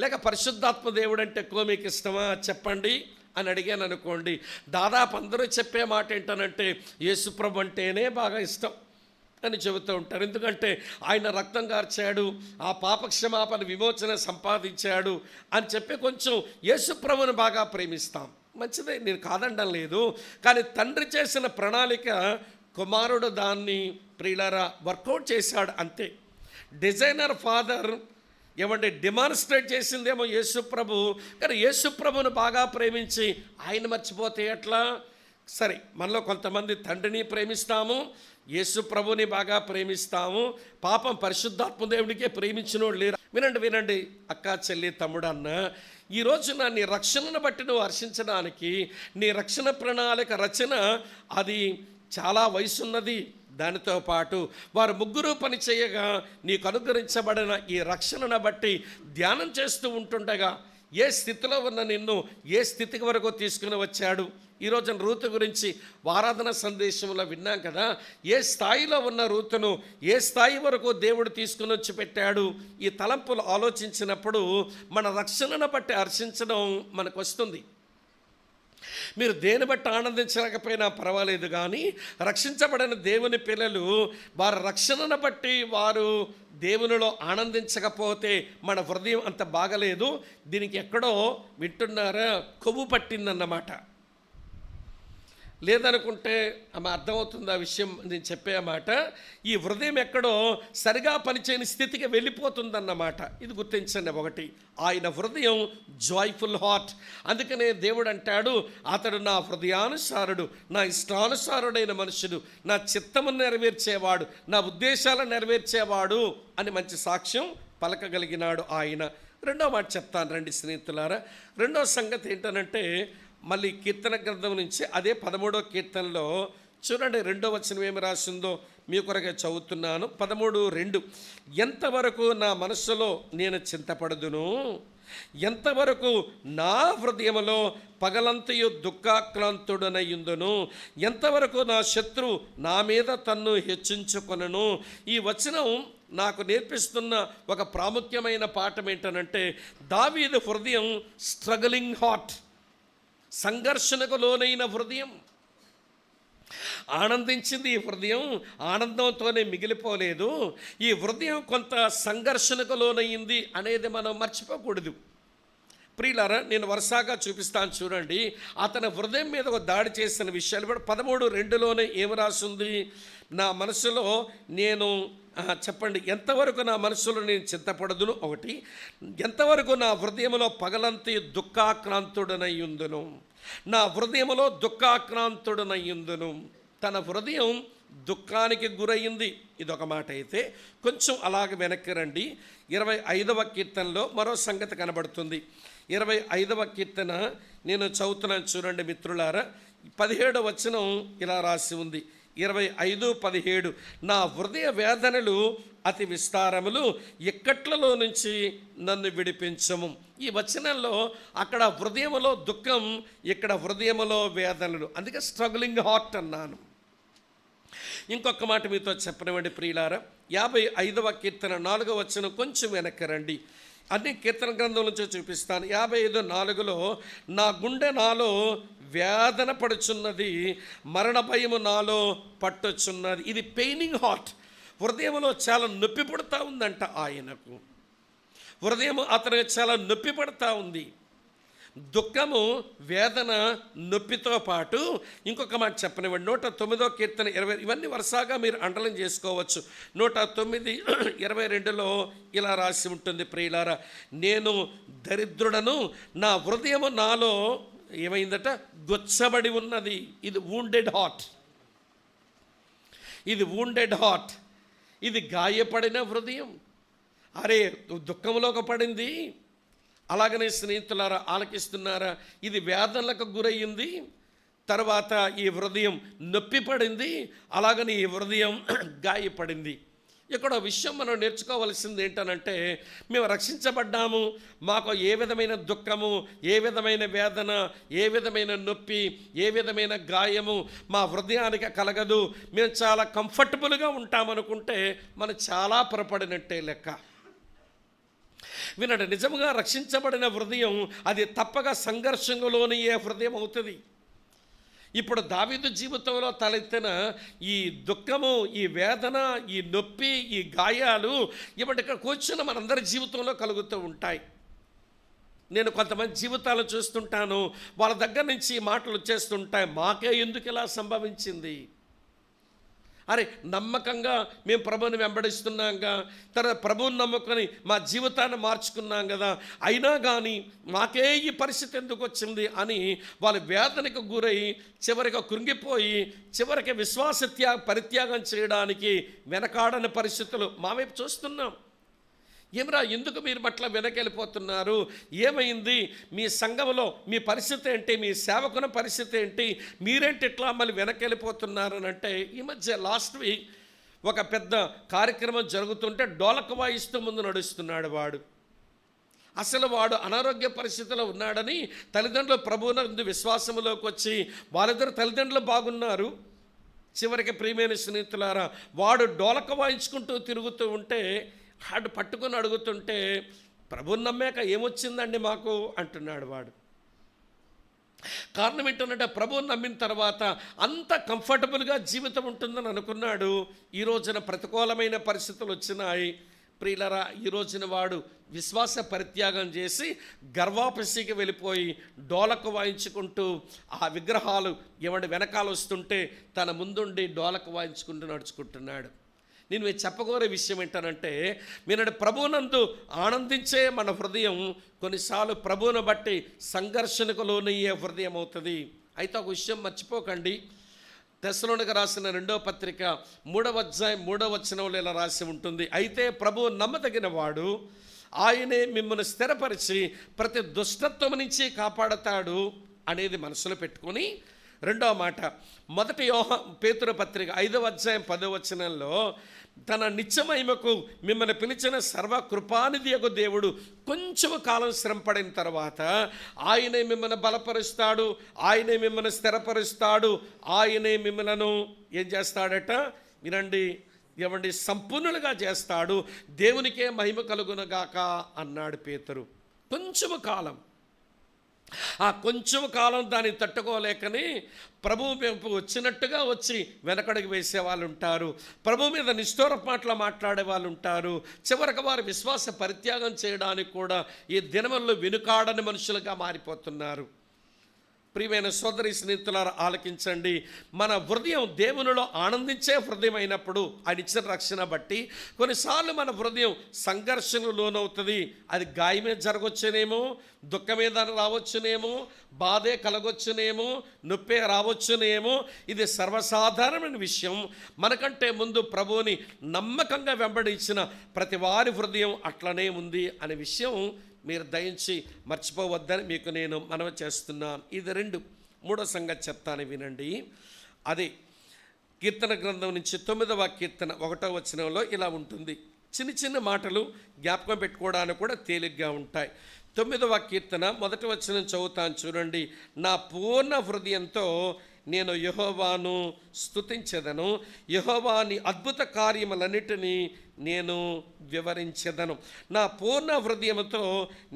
Speaker 1: లేక పరిశుద్ధాత్మ దేవుడు అంటే ఎక్కువ మీకు ఇష్టమా చెప్పండి అని అడిగాను అనుకోండి, దాదాపు అందరూ చెప్పే మాట ఏంటనంటే యేసుప్రభు అంటేనే బాగా ఇష్టం అని చెబుతూ ఉంటారు. ఎందుకంటే ఆయన రక్తం కార్చాడు, ఆ పాపక్షమాపణ, విమోచన సంపాదించాడు అని చెప్పి కొంచెం యేసుప్రభుని బాగా ప్రేమిస్తాం. మంచిదే, నేను కాదనడం లేదు. కానీ తండ్రి చేసిన ప్రణాళిక కుమారుడు దాన్ని ప్రియులారా వర్కౌట్ చేశాడు అంతే. డిజైనర్ ఫాదర్ డెమాన్స్ట్రేట్ చేసిందేమో యేసుప్రభు, కానీ యేసుప్రభును బాగా ప్రేమించి ఆయన మర్చిపోతే ఎట్లా? సరే, మనలో కొంతమంది తండ్రిని ప్రేమిస్తాము, యేసు ప్రభుని బాగా ప్రేమిస్తాము, పాపం పరిశుద్ధాత్మ దేవుడికే ప్రేమించినోడు లేరు. వినండి అక్క, చెల్లి, తమ్ముడు, అన్న, ఈ రోజున నీ రక్షణను బట్టి నువ్వు హర్షించడానికి, నీ రక్షణ ప్రణాళిక రచన అది చాలా వయసున్నది. దానితో పాటు వారు ముగ్గురు పని చేయగా నీకు అనుగ్రహించబడిన ఈ రక్షణను బట్టి ధ్యానం చేస్తూ ఉంటుండగా ఏ స్థితిలో ఉన్న నిన్ను ఏ స్థితికి వరకు తీసుకుని వచ్చాడు. ఈరోజు రూతు గురించి ఆరాధన సందేశంలో విన్నాం కదా. ఏ స్థాయిలో ఉన్న రూతును ఏ స్థాయి వరకు దేవుడు తీసుకుని వచ్చి పెట్టాడు. ఈ తలంపులు ఆలోచించినప్పుడు మన రక్షణను బట్టి హర్షించడం మనకు వస్తుంది. మీరు దేని బట్టి ఆనందించలేకపోయినా పర్వాలేదు, కానీ రక్షించబడిన దేవుని పిల్లలు వారి రక్షణను బట్టి వారు దేవునిలో ఆనందించకపోతే మన హృదయం అంత బాగలేదు. దీనికి ఎక్కడో వింటున్నారా, కొవ్వు పట్టిందన్నమాట. లేదనుకుంటే ఆమె అర్థమవుతుంది ఆ విషయం నేను చెప్పే మాట. ఈ హృదయం ఎక్కడో సరిగా పనిచేయని స్థితికి వెళ్ళిపోతుందన్నమాట. ఇది గుర్తించండి. ఒకటి, ఆయన హృదయం జాయ్ఫుల్ హార్ట్. అందుకనే దేవుడు అంటాడు, అతడు నా హృదయానుసారుడు, నా ఇష్టానుసారుడైన మనుషుడు, నా చిత్తమును నెరవేర్చేవాడు, నా ఉద్దేశాలను నెరవేర్చేవాడు అని మంచి సాక్ష్యం పలకగలిగినాడు ఆయన. రెండో మాట చెప్తాను రండి స్నేహితులారా. రెండో సంగతి ఏంటనంటే, మళ్ళీ కీర్తన గ్రంథం నుంచి అదే 13వ కీర్తనలో చూడండి, 2వ వచనం ఏమి రాసిందో మీ కొరకే చదువుతున్నాను. 13:2, ఎంతవరకు నా మనస్సులో నేను చింతపడదును, ఎంతవరకు నా హృదయములో పగలంతయు దుఃఖాక్రాంతుడనయ్యుందును, ఎంతవరకు నా శత్రు నా మీద తన్ను హెచ్చించుకొనను. ఈ వచనం నాకు నేర్పిస్తున్న ఒక ప్రాముఖ్యమైన పాఠం ఏంటనంటే, దావీదు హృదయం స్ట్రగలింగ్ హార్ట్, సంఘర్షణకు లోనైన హృదయం. ఆనందించింది ఈ హృదయం, ఆనందంతోనే మిగిలిపోలేదు. ఈ హృదయం కొంత సంఘర్షణకు లోనయ్యింది అనేది మనం మర్చిపోకూడదు. ప్రియులారా, నేను వరుసగా చూపిస్తాను చూడండి. అతని హృదయం మీద ఒక దాడి చేసిన విషయాలు కూడా 13:2లోనే ఏమి రాసింది, నా మనసులో నేను చెప్పండి, ఎంతవరకు నా మనసులో నేను చింతపడదును. ఒకటి, ఎంతవరకు నా హృదయంలో పగలంతి దుఃఖాక్రాంతుడనయ్యుందును, నా హృదయంలో దుఃఖాక్రాంతుడనయ్యుందును. తన హృదయం దుఃఖానికి గురయ్యింది. ఇదొక మాట అయితే, కొంచెం అలాగ వెనక్కి రండి. 25వ కీర్తనలో మరో సంగతి కనబడుతుంది. 25వ కీర్తన నేను చదువుతున్నాను చూడండి మిత్రులారా. 17వ వచనం ఇలా రాసి ఉంది, 25:17, నా హృదయ వేదనలు అతి విస్తారములు, ఇక్కట్లలో నుంచి నన్ను విడిపించము. ఈ వచనంలో అక్కడ హృదయములో దుఃఖం, ఇక్కడ హృదయములో వేదనలు. అందుకే స్ట్రగ్లింగ్ హార్ట్ అన్నాను. ఇంకొక మాట మీతో చెప్పనివ్వండి ప్రియులారా. 55వ కీర్తన 4వ వచనం కొంచెం వెనక్కి రండి. అన్ని కీర్తన గ్రంథం నుంచి చూపిస్తాను. 55:4లో, నా గుండె నాలో వేదన పడుచున్నది, మరణ భయము నాలో పట్టుచున్నది. ఇది పెయినింగ్ హార్ట్. హృదయంలో చాలా నొప్పి పడుతూ ఉందంట ఆయనకు. హృదయం అతనికి చాలా నొప్పి పడుతూ ఉంది. దుఃఖము, వేదన, నొప్పితో పాటు ఇంకొక మాట చెప్పనివ్వండి. 109వ కీర్తన 20, ఇవన్నీ వరుసగా మీరు అండర్లైన్ చేసుకోవచ్చు. 109:22లో ఇలా రాసి ఉంటుంది ప్రియులారా, నేను దరిద్రుడను, నా హృదయము నాలో ఏమైందట, గొచ్చబడి ఉన్నది. ఇది వూండెడ్ హార్ట్, ఇది వూండెడ్ హార్ట్, ఇది గాయపడిన హృదయం. అరే, దుఃఖంలోకి పడింది. అలాగనే స్నేహితులారా, ఆలకిస్తున్నారా, ఇది వేదనలకు గురయ్యింది. తర్వాత ఈ హృదయం నొప్పి పడింది, అలాగని ఈ హృదయం గాయపడింది. ఇక్కడ విషయం మనం నేర్చుకోవాల్సింది ఏంటనంటే, మేము రక్షించబడ్డాము, మాకు ఏ విధమైన దుఃఖము, ఏ విధమైన వేదన, ఏ విధమైన నొప్పి, ఏ విధమైన గాయము మా హృదయానికి కలగదు, మేము చాలా కంఫర్టబుల్గా ఉంటామనుకుంటే మనం చాలా పొరపడినట్టే లెక్క. వినండి, నిజంగా రక్షించబడిన హృదయం అది తప్పక సంఘర్షణలోని ఏ హృదయం అవుతుంది. ఇప్పుడు దావీదు జీవితంలో తలెత్తిన ఈ దుఃఖము, ఈ వేదన, ఈ నొప్పి, ఈ గాయాలు ఇప్పటి ఇక్కడ కూర్చున్న మనందరి జీవితంలో కలుగుతూ ఉంటాయి. నేను కొంతమంది జీవితాలు చూస్తుంటాను, వాళ్ళ దగ్గర నుంచి మాటలు వచ్చేస్తుంటాయి, మాకే ఎందుకు ఇలా సంభవించింది అరే నమ్మకంగా మేము ప్రభువుని వెంబడిస్తున్నాంగా, తర్వాత ప్రభువుని నమ్ముకొని మా జీవితాన్ని మార్చుకున్నాం కదా, అయినా కానీ మాకే ఈ పరిస్థితి ఎందుకు వచ్చింది అని వాళ్ళు వేదనకు గురై చివరికి కృంగిపోయి చివరికి పరిత్యాగం చేయడానికి వెనకాడని పరిస్థితులు మా వైపు చూస్తున్నాం. ఏమరా ఎందుకు మీరు పట్ల వెనకెళ్ళిపోతున్నారు, ఏమైంది, మీ సంఘంలో మీ పరిస్థితి ఏంటి, మీ సేవకుని పరిస్థితి ఏంటి, మీరేంటి ఇట్లా మళ్ళీ వెనకెళ్ళిపోతున్నారు అని అంటే, ఈ మధ్య లాస్ట్ వీక్ ఒక పెద్ద కార్యక్రమం జరుగుతుంటే డోలక వాయిస్తూ ముందు నడుస్తున్నాడు వాడు. అసలు వాడు అనారోగ్య పరిస్థితిలో ఉన్నాడని తల్లిదండ్రులు ప్రభువునందు విశ్వాసంలోకి వచ్చి వాళ్ళిద్దరు తల్లిదండ్రులు బాగున్నారు. చివరికి ప్రియమైన స్నేహితులారా, వాడు డోలక వాయించుకుంటూ తిరుగుతూ ఉంటే వాడు పట్టుకొని అడుగుతుంటే, ప్రభువుని నమ్మాక ఏమొచ్చిందండి మాకు అంటున్నాడు వాడు. కారణం ఏంటంటే ప్రభువుని నమ్మిన తర్వాత అంత కంఫర్టబుల్గా జీవితం ఉంటుందని అనుకున్నాడు. ఈ రోజున ప్రతికూలమైన పరిస్థితులు వచ్చినాయి. ప్రియులరా, ఈ రోజున వాడు విశ్వాస పరిత్యాగం చేసి గర్వాపసికి వెళ్ళిపోయి డోలకు వాయించుకుంటూ ఆ విగ్రహాలు ఎవడి వెనకాల వస్తుంటే తన ముందుండి డోలకు వాయించుకుంటూ నడుచుకుంటున్నాడు. నేను చెప్పగోరే విషయం ఏంటనంటే, మీరు ప్రభువునందు ఆనందించే మన హృదయం కొన్నిసార్లు ప్రభువును బట్టి సంఘర్షణకు లోనయ్యే హృదయం అవుతుంది. అయితే ఒక విషయం మర్చిపోకండి, తెస్సలోనికీయులకు రాసిన 2వ పత్రిక 3వ అధ్యాయం 3వ వచనంలో ఇలా రాసి ఉంటుంది, అయితే ప్రభువు నమ్మదగిన వాడు, ఆయనే మిమ్మల్ని స్థిరపరిచి ప్రతి దుష్టత్వం నుంచి కాపాడతాడు అనేది మనసులో పెట్టుకొని, రెండవ మాట మొదటి పేతురు పత్రిక 5వ అధ్యాయం 10వ వచనంలో, తన నిత్యమహిమకు మిమ్మల్ని పిలిచిన సర్వకృపానిధియగు దేవుడు కొంచెం కాలం శ్రమపడిన తర్వాత ఆయనే మిమ్మల్ని బలపరుస్తాడు, ఆయనే మిమ్మల్ని స్థిరపరుస్తాడు, ఆయనే మిమ్మలను ఏం చేస్తాడట వినండి, ఏమండి, సంపూర్ణులుగా చేస్తాడు, దేవునికే మహిమ కలుగునగాక అన్నాడు పేతురు. కొంచెము కాలం, ఆ కొంచెం కాలం దాన్ని తట్టుకోలేకని ప్రభువు వైపు వచ్చినట్టుగా వచ్చి వెనకడుగు వేసే వాళ్ళు ఉంటారు, ప్రభు మీద నిష్ఠూర మాటలు మాట్లాడే వాళ్ళు ఉంటారు, చివరికి వారు విశ్వాస పరిత్యాగం చేయడానికి కూడా ఈ దినముల్లో వెనుకాడని మనుషులుగా మారిపోతున్నారు. ప్రియమైన సోదరి స్నేహితులారా, ఆలకించండి. మన హృదయం దేవునిలో ఆనందించే హృదయం అయినప్పుడు ఆయన ఇచ్చిన రక్షణ బట్టి కొన్నిసార్లు మన హృదయం సంఘర్షణకు లోనవుతుంది. అది గాయమే జరగవచ్చునేమో, దుఃఖమే దాన్ని రావచ్చునేమో, బాధే కలగొచ్చునేమో, నొప్పే రావచ్చునేమో. ఇది సర్వసాధారణమైన విషయం. మనకంటే ముందు ప్రభువుని నమ్మకంగా వెంబడించిన ప్రతి వారి హృదయం అట్లనే ఉంది అనే విషయం మీరు దయించి మర్చిపోవద్దని మీకు నేను మనవి చేస్తున్నాను. ఇది 2. మూడో సంగతి చెప్తాను, వినండి. అది కీర్తన గ్రంథం నుంచి 9వ కీర్తన 1వ వచనంలో ఇలా ఉంటుంది. చిన్న చిన్న మాటలు జ్ఞాపకం పెట్టుకోవడానికి కూడా తేలిగ్గా ఉంటాయి. 9వ కీర్తన 1వ వచనం చదువుతాను, చూడండి. నా పూర్ణ హృదయంతో నేను యెహోవాను స్తుతించెదను, యెహోవాని అద్భుత కార్యములన్నిటినీ నేను వివరించెదను. నా పూర్ణ హృదయముతో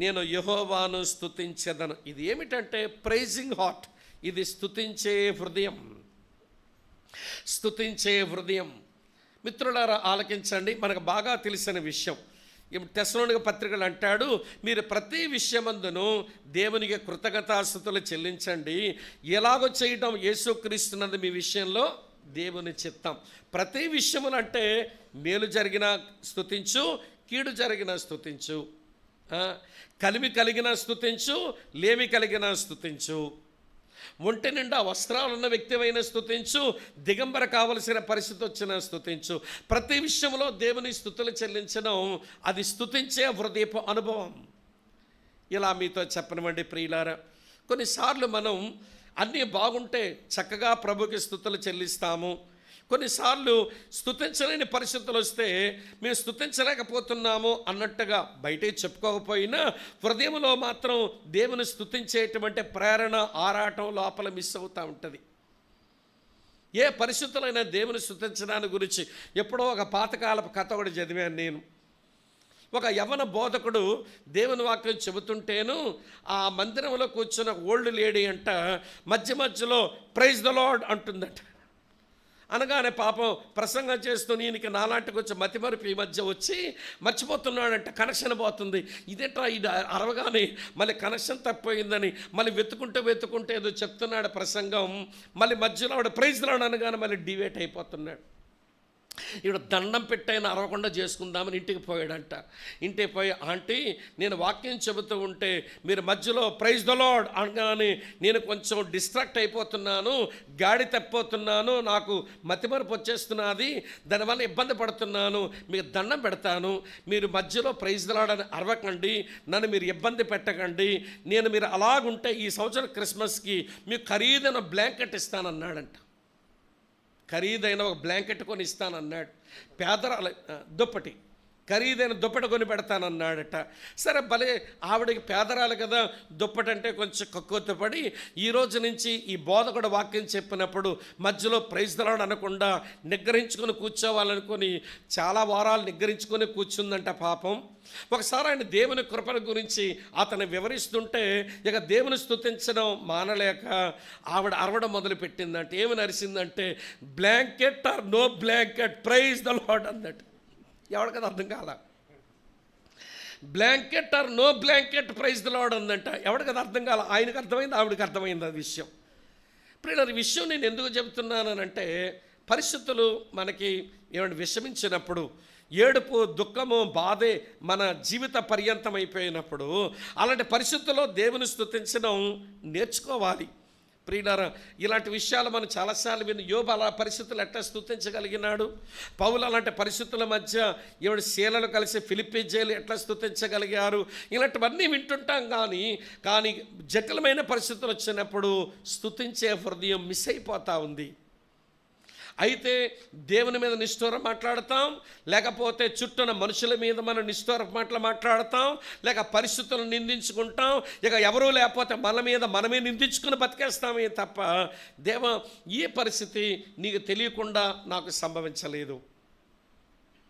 Speaker 1: నేను యెహోవాను స్తుతించెదను. ఇది ఏమిటంటే ప్రైజింగ్ హార్ట్. ఇది స్తుతించే హృదయం, స్తుతించే హృదయం. మిత్రులారా, ఆలకించండి. మనకు బాగా తెలిసిన విషయం, తెస్సలోనికీయులకు పత్రికలు అంటాడు, మీరు ప్రతి విషయమందును దేవునికి కృతజ్ఞతాస్తుతులు చెల్లించండి, ఎలాగో చేయటం యేసుక్రీస్తునందు మీ విషయంలో దేవుని చిత్తం. ప్రతి విషయములు అంటే మేలు జరిగిన స్తుతించు, కీడు జరిగిన స్తుతించు, కలిమి కలిగిన స్తుతించు, లేమి కలిగిన స్తుతించు, ఒంటి నిండా వస్త్రాలున్న వ్యక్తివైన స్తుతించు, దిగంబర కావలసిన పరిస్థితి వచ్చిన స్తుతించు. ప్రతి విషయంలో దేవుని స్తుతులు చెల్లించడం అది స్తుతించే హృదయపు అనుభవం. ఇలా మీతో చెప్పనివ్వండి ప్రియులారా, కొన్నిసార్లు మనం అన్నీ బాగుంటే చక్కగా ప్రభుకి స్తుతులు చెల్లిస్తాము. కొన్నిసార్లు స్తుతించలేని పరిస్థితులు వస్తే మేము స్తుతించలేకపోతున్నాము అన్నట్టుగా బయటే చెప్పుకోకపోయినా హృదయంలో మాత్రం దేవుని స్తుతించేటువంటి ప్రేరణ, ఆరాటం లోపల మిస్ అవుతూ ఉంటుంది. ఏ పరిస్థితులైనా దేవుని స్తుతించడానికి గురించి ఎప్పుడో ఒక పాతకాలపు కథ ఒకటి చదివాను నేను. ఒక యవ్వన బోధకుడు దేవుని వాక్యం చెబుతుంటేను ఆ మందిరంలో కూర్చున్న ఓల్డ్ లేడీ అంట మధ్య మధ్యలో ప్రైజ్ ద లార్డ్ అంటుందట. అనగానే పాపం ప్రసంగం చేస్తూ ఈయనకి నాలాంటికి వచ్చి మతిమరుపు ఈ మధ్య వచ్చి మర్చిపోతున్నాడంట, కనెక్షన్ పోతుంది. ఇదేట్రా ఇది అరవగానే మళ్ళీ కనెక్షన్ తప్పిపోయిందని మళ్ళీ వెతుకుంటూ ఏదో చెప్తున్నాడు ప్రసంగం. మళ్ళీ మధ్యలో ఆవిడ ప్రైజ్ లాడ్ అనగానే మళ్ళీ డివేట్ అయిపోతున్నాడు. ఇప్పుడు దండం పెట్టైనా అరవకుండా చేసుకుందామని ఇంటికి పోయాడంట. ఇంటికి పోయి, ఆంటీ నేను వాక్యం చెబుతూ ఉంటే మీరు మధ్యలో ప్రైజ్ ద లార్డ్ అనగానే నేను కొంచెం డిస్ట్రాక్ట్ అయిపోతున్నాను, గాడి తప్పిపోతున్నాను, నాకు మతిమరుపు వచ్చేస్తున్నది, దానివల్ల ఇబ్బంది పడుతున్నాను, మీకు దండం పెడతాను, మీరు మధ్యలో ప్రైజ్ ద లార్డ్ అని అరవకండి, నన్ను మీరు ఇబ్బంది పెట్టకండి, మీరు అలాగుంటే ఈ సంవత్సరం క్రిస్మస్కి మీకు ఖరీదైన బ్లాంకెట్ ఇస్తానన్నాడంట. ఖరీదైన ఒక బ్లాంకెట్ కొని ఇస్తానన్నాడు. పేదరాలు దుప్పటి, ఖరీదైన దుప్పటి కొని పెడతానన్నాడట. సరే, భలే ఆవిడకి పేదరాలు కదా, దుప్పటి అంటే కొంచెం కక్కువతో పడి ఈ రోజు నుంచి ఈ బోధకుడు వాక్యం చెప్పినప్పుడు మధ్యలో ప్రైజ్ ద లార్డ్ అనకుండా నిగ్రహించుకొని కూర్చోవాలనుకొని చాలా వారాలు నిగ్రహించుకొని కూర్చుందంట పాపం. ఒకసారి ఆయన దేవుని కృపణ గురించి అతను వివరిస్తుంటే ఇక దేవుని స్తుతించడం మానలేక ఆవిడ అరవడం మొదలుపెట్టిందంటే, ఏమని అరిసిందంటే, blanket or no blanket praise the Lord అన్నట్టు. ఎవరికది అర్థం కాల. Blanket or no blanket praise the Lord అందంట. ఎవరికది అర్థం కాల. ఆయనకు అర్థమైంది, ఆవిడకి అర్థమైంది ఆ విషయం. ఇప్పుడు ఈ విషయం నేను ఎందుకు చెబుతున్నానంటే, పరిస్థితులు మనకి విషమించినప్పుడు, ఏడుపు, దుఃఖము, బాధే మన జీవిత పర్యంతం అయిపోయినప్పుడు అలాంటి పరిస్థితుల్లో దేవుని స్తుతించడం నేర్చుకోవాలి. ప్రియులారా, ఇలాంటి విషయాలు మనం చాలాసార్లు విని, యోబు అలా పరిస్థితులు ఎట్లా స్తుతించగలిగినాడు, పౌలు అలాంటి పరిస్థితుల మధ్య శీలలు కలిసి ఫిలిప్పీ జైలు ఎట్లా స్తుతించగలిగారు, ఇలాంటివన్నీ వింటుంటాం. కానీ జటిలమైన పరిస్థితులు వచ్చినప్పుడు స్తుతించే హృదయం మిస్ అయిపోతూ ఉంది. అయితే దేవుని మీద నిష్ఠూర మాట్లాడతాం, లేకపోతే చుట్టూన మనుషుల మీద మనం నిష్ఠూర మాటలు మాట్లాడతాం, లేక పరిస్థితులను నిందించుకుంటాం, ఇక ఎవరూ లేకపోతే మన మీద మనమే నిందించుకుని బతికేస్తామే తప్ప, దేవా ఈ పరిస్థితి నీకు తెలియకుండా నాకు సంభవించలేదు,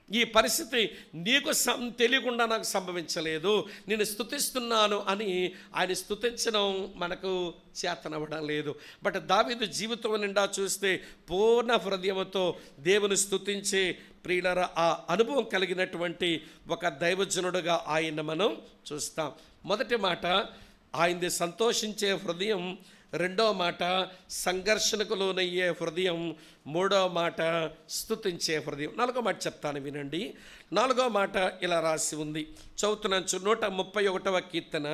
Speaker 1: ఈ పరిస్థితి నీకు తెలియకుండా నాకు సంభవించలేదు, నేను స్తుతిస్తున్నాను అని ఆయన స్తుతించడం మనకు చేతనవ్వడం లేదు. బట్ దావీదు జీవితం నిండా చూస్తే పూర్ణ హృదయంతో దేవుని స్తుతించే ప్రియులరా ఆ అనుభవం కలిగినటువంటి ఒక దైవజనుడుగా ఆయన మనం చూస్తాం. మొదటి మాట ఆయనది సంతోషించే హృదయం, రెండవ మాట సంఘర్షణకు లోనయ్యే హృదయం, మూడవ మాట స్తుతించే హృదయం. నాలుగో మాట చెప్తాను వినండి. నాలుగో మాట ఇలా రాసి ఉంది, చదువుతున్నాను. 131వ కీర్తన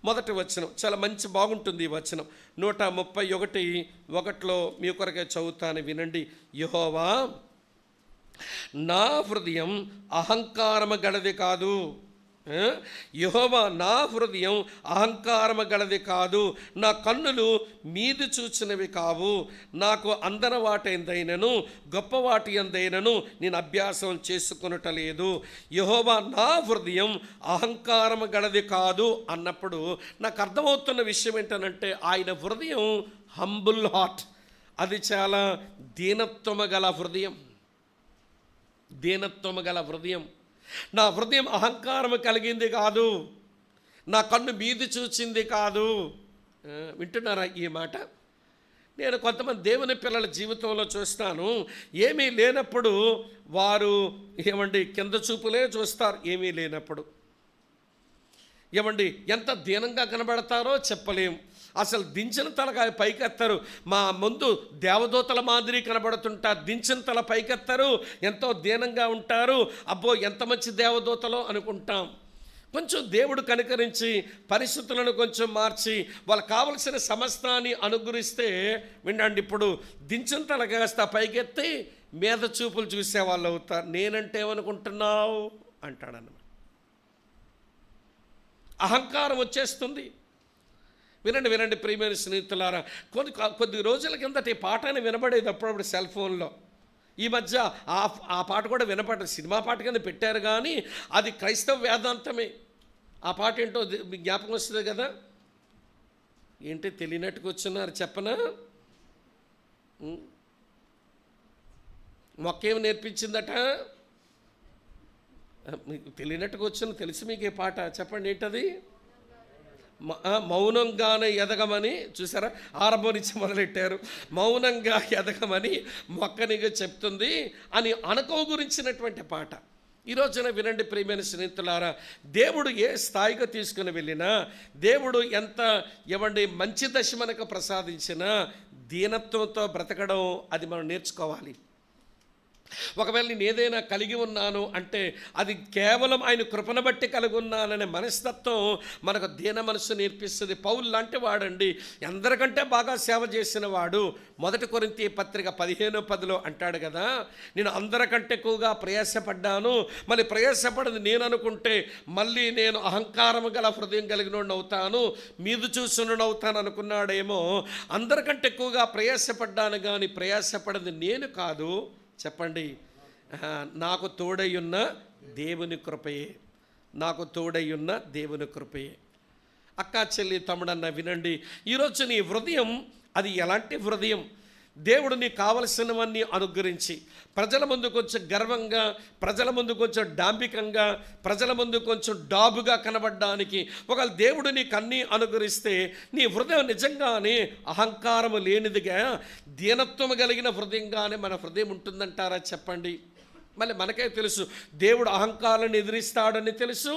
Speaker 1: మొదటి వచనం, చాలా మంచి బాగుంటుంది ఈ వచనం. 131:1 మీ కొరకే చదువుతాను వినండి. యెహోవా, నా హృదయం అహంకారము గలది కాదు, యెహోవా నా హృదయం అహంకారము గలది కాదు, నా కన్నులు మీది చూచినవి కావు, నాకు అందన వాటి ఎందైనను గొప్ప వాటి ఎందైనను నేను అభ్యాసం చేసుకొనటలేదు. యెహోవా నా హృదయం అహంకారము గలది కాదు అన్నప్పుడు నాకు అర్థమవుతున్న విషయం ఏంటనంటే, ఆయన హృదయం హంబుల్ హార్ట్, అది చాలా దీనత్వము గల హృదయం, దీనత్వము గల హృదయం. నా హృదయం అహంకారము కలిగింది కాదు, నా కన్ను మీది చూచింది కాదు. వింటున్నారా ఈ మాట? నేను కొంతమంది దేవుని పిల్లల జీవితంలో చూస్తాను, ఏమీ లేనప్పుడు వారు కింద చూపులే చూస్తారు. ఏమీ లేనప్పుడు ఎంత దీనంగా కనబడతారో చెప్పలేం. అసలు దించిన తల పైకెత్తరు, మా ముందు దేవదూతల మాదిరి కనబడుతుంటారు, దించిన తల పైకెత్తరు, ఎంతో దీనంగా ఉంటారు. అబ్బో ఎంత మంచి దేవదూతలో అనుకుంటాం. కొంచెం దేవుడు కనికరించి పరిస్థితులను కొంచెం మార్చి వాళ్ళకి కావలసిన సమస్తాన్ని అనుగ్రహిస్తే, వినండి, ఇప్పుడు దించిన తల కాస్త పైకెత్తి మీద చూపులు చూసేవాళ్ళు అవుతారు. నేనంటే ఏమనుకుంటున్నావు అంటాడన్నమాట. అహంకారం వచ్చేస్తుంది. వినండి ప్రియమైన స్నేహితులారా, కొద్ది రోజుల కిందట ఈ పాట అని వినబడేది అప్పుడప్పుడు సెల్ ఫోన్లో. ఈ మధ్య ఆ పాట కూడా వినపడదు, సినిమా పాట కింద పెట్టారు, కానీ అది క్రైస్తవ వేదాంతమే. ఆ పాట ఏంటో జ్ఞాపకం వస్తుంది కదా, ఏంటి తెలియనట్టుకు వచ్చినారు చెప్పనా? మొక్కేమి నేర్పించిందట, మీకు తెలియనట్టుకు వచ్చిన తెలుసు మీకు ఈ పాట, చెప్పండి ఏంటది? మౌనంగానే ఎదగమని. చూసారా, ఆరంభం నుంచి మొదలెట్టారు. మౌనంగా ఎదగమని మొక్కనిగా చెప్తుంది అని అనుకో గురించినటువంటి పాట. ఈరోజున వినండి ప్రియమైన స్నేహితులారా, దేవుడు ఏ స్థాయిగా తీసుకుని వెళ్ళినా, దేవుడు ఎంత మంచి దశ మనకు ప్రసాదించినా దీనత్వంతో బ్రతకడం అది మనం నేర్చుకోవాలి. ఒకవేళ నేను ఏదైనా కలిగి ఉన్నాను అంటే అది కేవలం ఆయన కృపను బట్టి కలిగి ఉన్నాననే మనస్తత్వం మనకు దీన మనసు నేర్పిస్తుంది. పౌలు లాంటి వాడండి, అందరికంటే బాగా సేవ చేసిన వాడు. 1 కొరింథీ పత్రిక 15:10 అంటాడు కదా, నేను అందరికంటే ఎక్కువగా ప్రయాసపడ్డాను. మళ్ళీ ప్రయాసపడదు నేను అనుకుంటే మళ్ళీ నేను అహంకారం గల హృదయం కలిగిన అవుతాను, మీదు చూసిన అవుతాను అనుకున్నాడేమో. అందరికంటే ఎక్కువగా ప్రయాసపడ్డాను కానీ ప్రయాసపడదు నేను కాదు. చెప్పండి, నాకు తోడయ్యున్న దేవుని కృపయే, నాకు తోడయ్యున్న దేవుని కృపయే. అక్కా చెల్లి తమ్ముడన్న వినండి, ఈరోజు నీ హృదయం అది ఎలాంటి హృదయం? దేవుడు నీకు కావలసినవన్నీ అనుగ్రహించి ప్రజల ముందు కొంచెం గర్వంగా, ప్రజల ముందు కొంచెం డాంబికంగా, ప్రజల ముందు కొంచెం డాబుగా కనబడడానికి ఒకవేళ దేవుడు నీకు అన్నీ అనుగ్రహిస్తే నీ హృదయం నిజంగానే అహంకారము లేనిదిగా, దీనత్వం కలిగిన హృదయంగానే మన హృదయం ఉంటుందంటారా? చెప్పండి. మళ్ళీ మనకే తెలుసు దేవుడు అహంకారాన్ని ఎదిరిస్తాడని తెలుసు,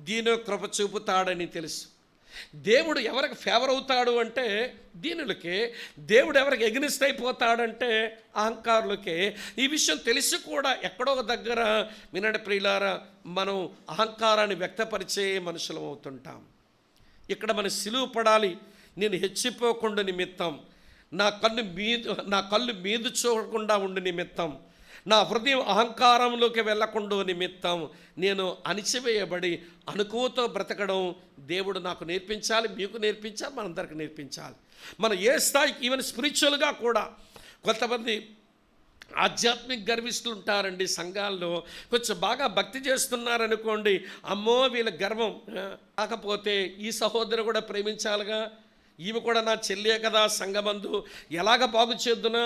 Speaker 1: దీని కృప చూపుతాడని తెలుసు. దేవుడు ఎవరికి ఫేవర్ అవుతాడు అంటే దీనులకే, దేవుడు ఎవరికి ఎగ్నిస్ట్ అయిపోతాడంటే అహంకారులకే. ఈ విషయం తెలిసి కూడా ఎక్కడో దగ్గర వినండి ప్రియులారా, మనం అహంకారాన్ని వ్యక్తపరిచే మనుషులం అవుతుంటాం. ఇక్కడ మనం సిలువ పడాలి. నేను హెచ్చిపోకుండా నిమిత్తం, నా కళ్ళు మీదు చూడకుండా ఉండి నిమిత్తం, నా హృదయం అహంకారంలోకి వెళ్ళకుండా నిమిత్తం నేను అణిచివేయబడి అనుకువతో బ్రతకడం దేవుడు నాకు నేర్పించాలి, మీకు నేర్పించాలి, మనందరికి నేర్పించాలి. మనం ఏ స్థాయికి, ఈవెన్ స్పిరిచువల్గా కూడా కొంతమంది ఆధ్యాత్మిక గర్విస్తులు ఉంటారండి సంఘాల్లో. కొంచెం బాగా భక్తి చేస్తున్నారనుకోండి, అమ్మో వీళ్ళ గర్వం. కాకపోతే ఈ సహోదరు కూడా ప్రేమించాలిగా, ఈమె కూడా నా చెల్లె కదా, సంఘమందు ఎలాగ బాగు చేద్దునా,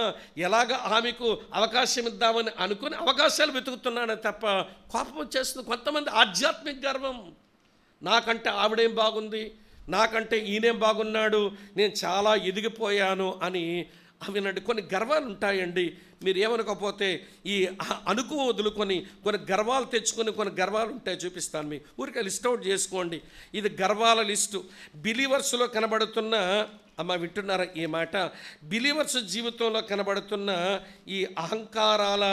Speaker 1: ఎలాగ ఆమెకు అవకాశం ఇద్దామని అనుకుని అవకాశాలు వెతుకుతున్నాను తప్ప కోపం వచ్చేస్తుంది. కొంతమంది ఆధ్యాత్మిక గర్వం, నాకంటే ఆవిడేం బాగుంది, నాకంటే ఈయనేం బాగున్నాడు, నేను చాలా ఎదిగిపోయాను అని అవినండి కొన్ని గర్వాలు ఉంటాయండి. మీరు ఏమనుకోకపోతే ఈ అనుకు వదులుకొని కొన్ని గర్వాలు తెచ్చుకొని కొన్ని గర్వాలు ఉంటాయి, చూపిస్తాను మీకు. ఊరికే లిస్ట్ అవుట్ చేసుకోండి. ఇది గర్వాల లిస్టు. బిలీవర్స్లో కనబడుతున్న, అమ్మ వింటున్నారా ఈ మాట, బిలీవర్స్ జీవితంలో కనబడుతున్న ఈ అహంకారాల,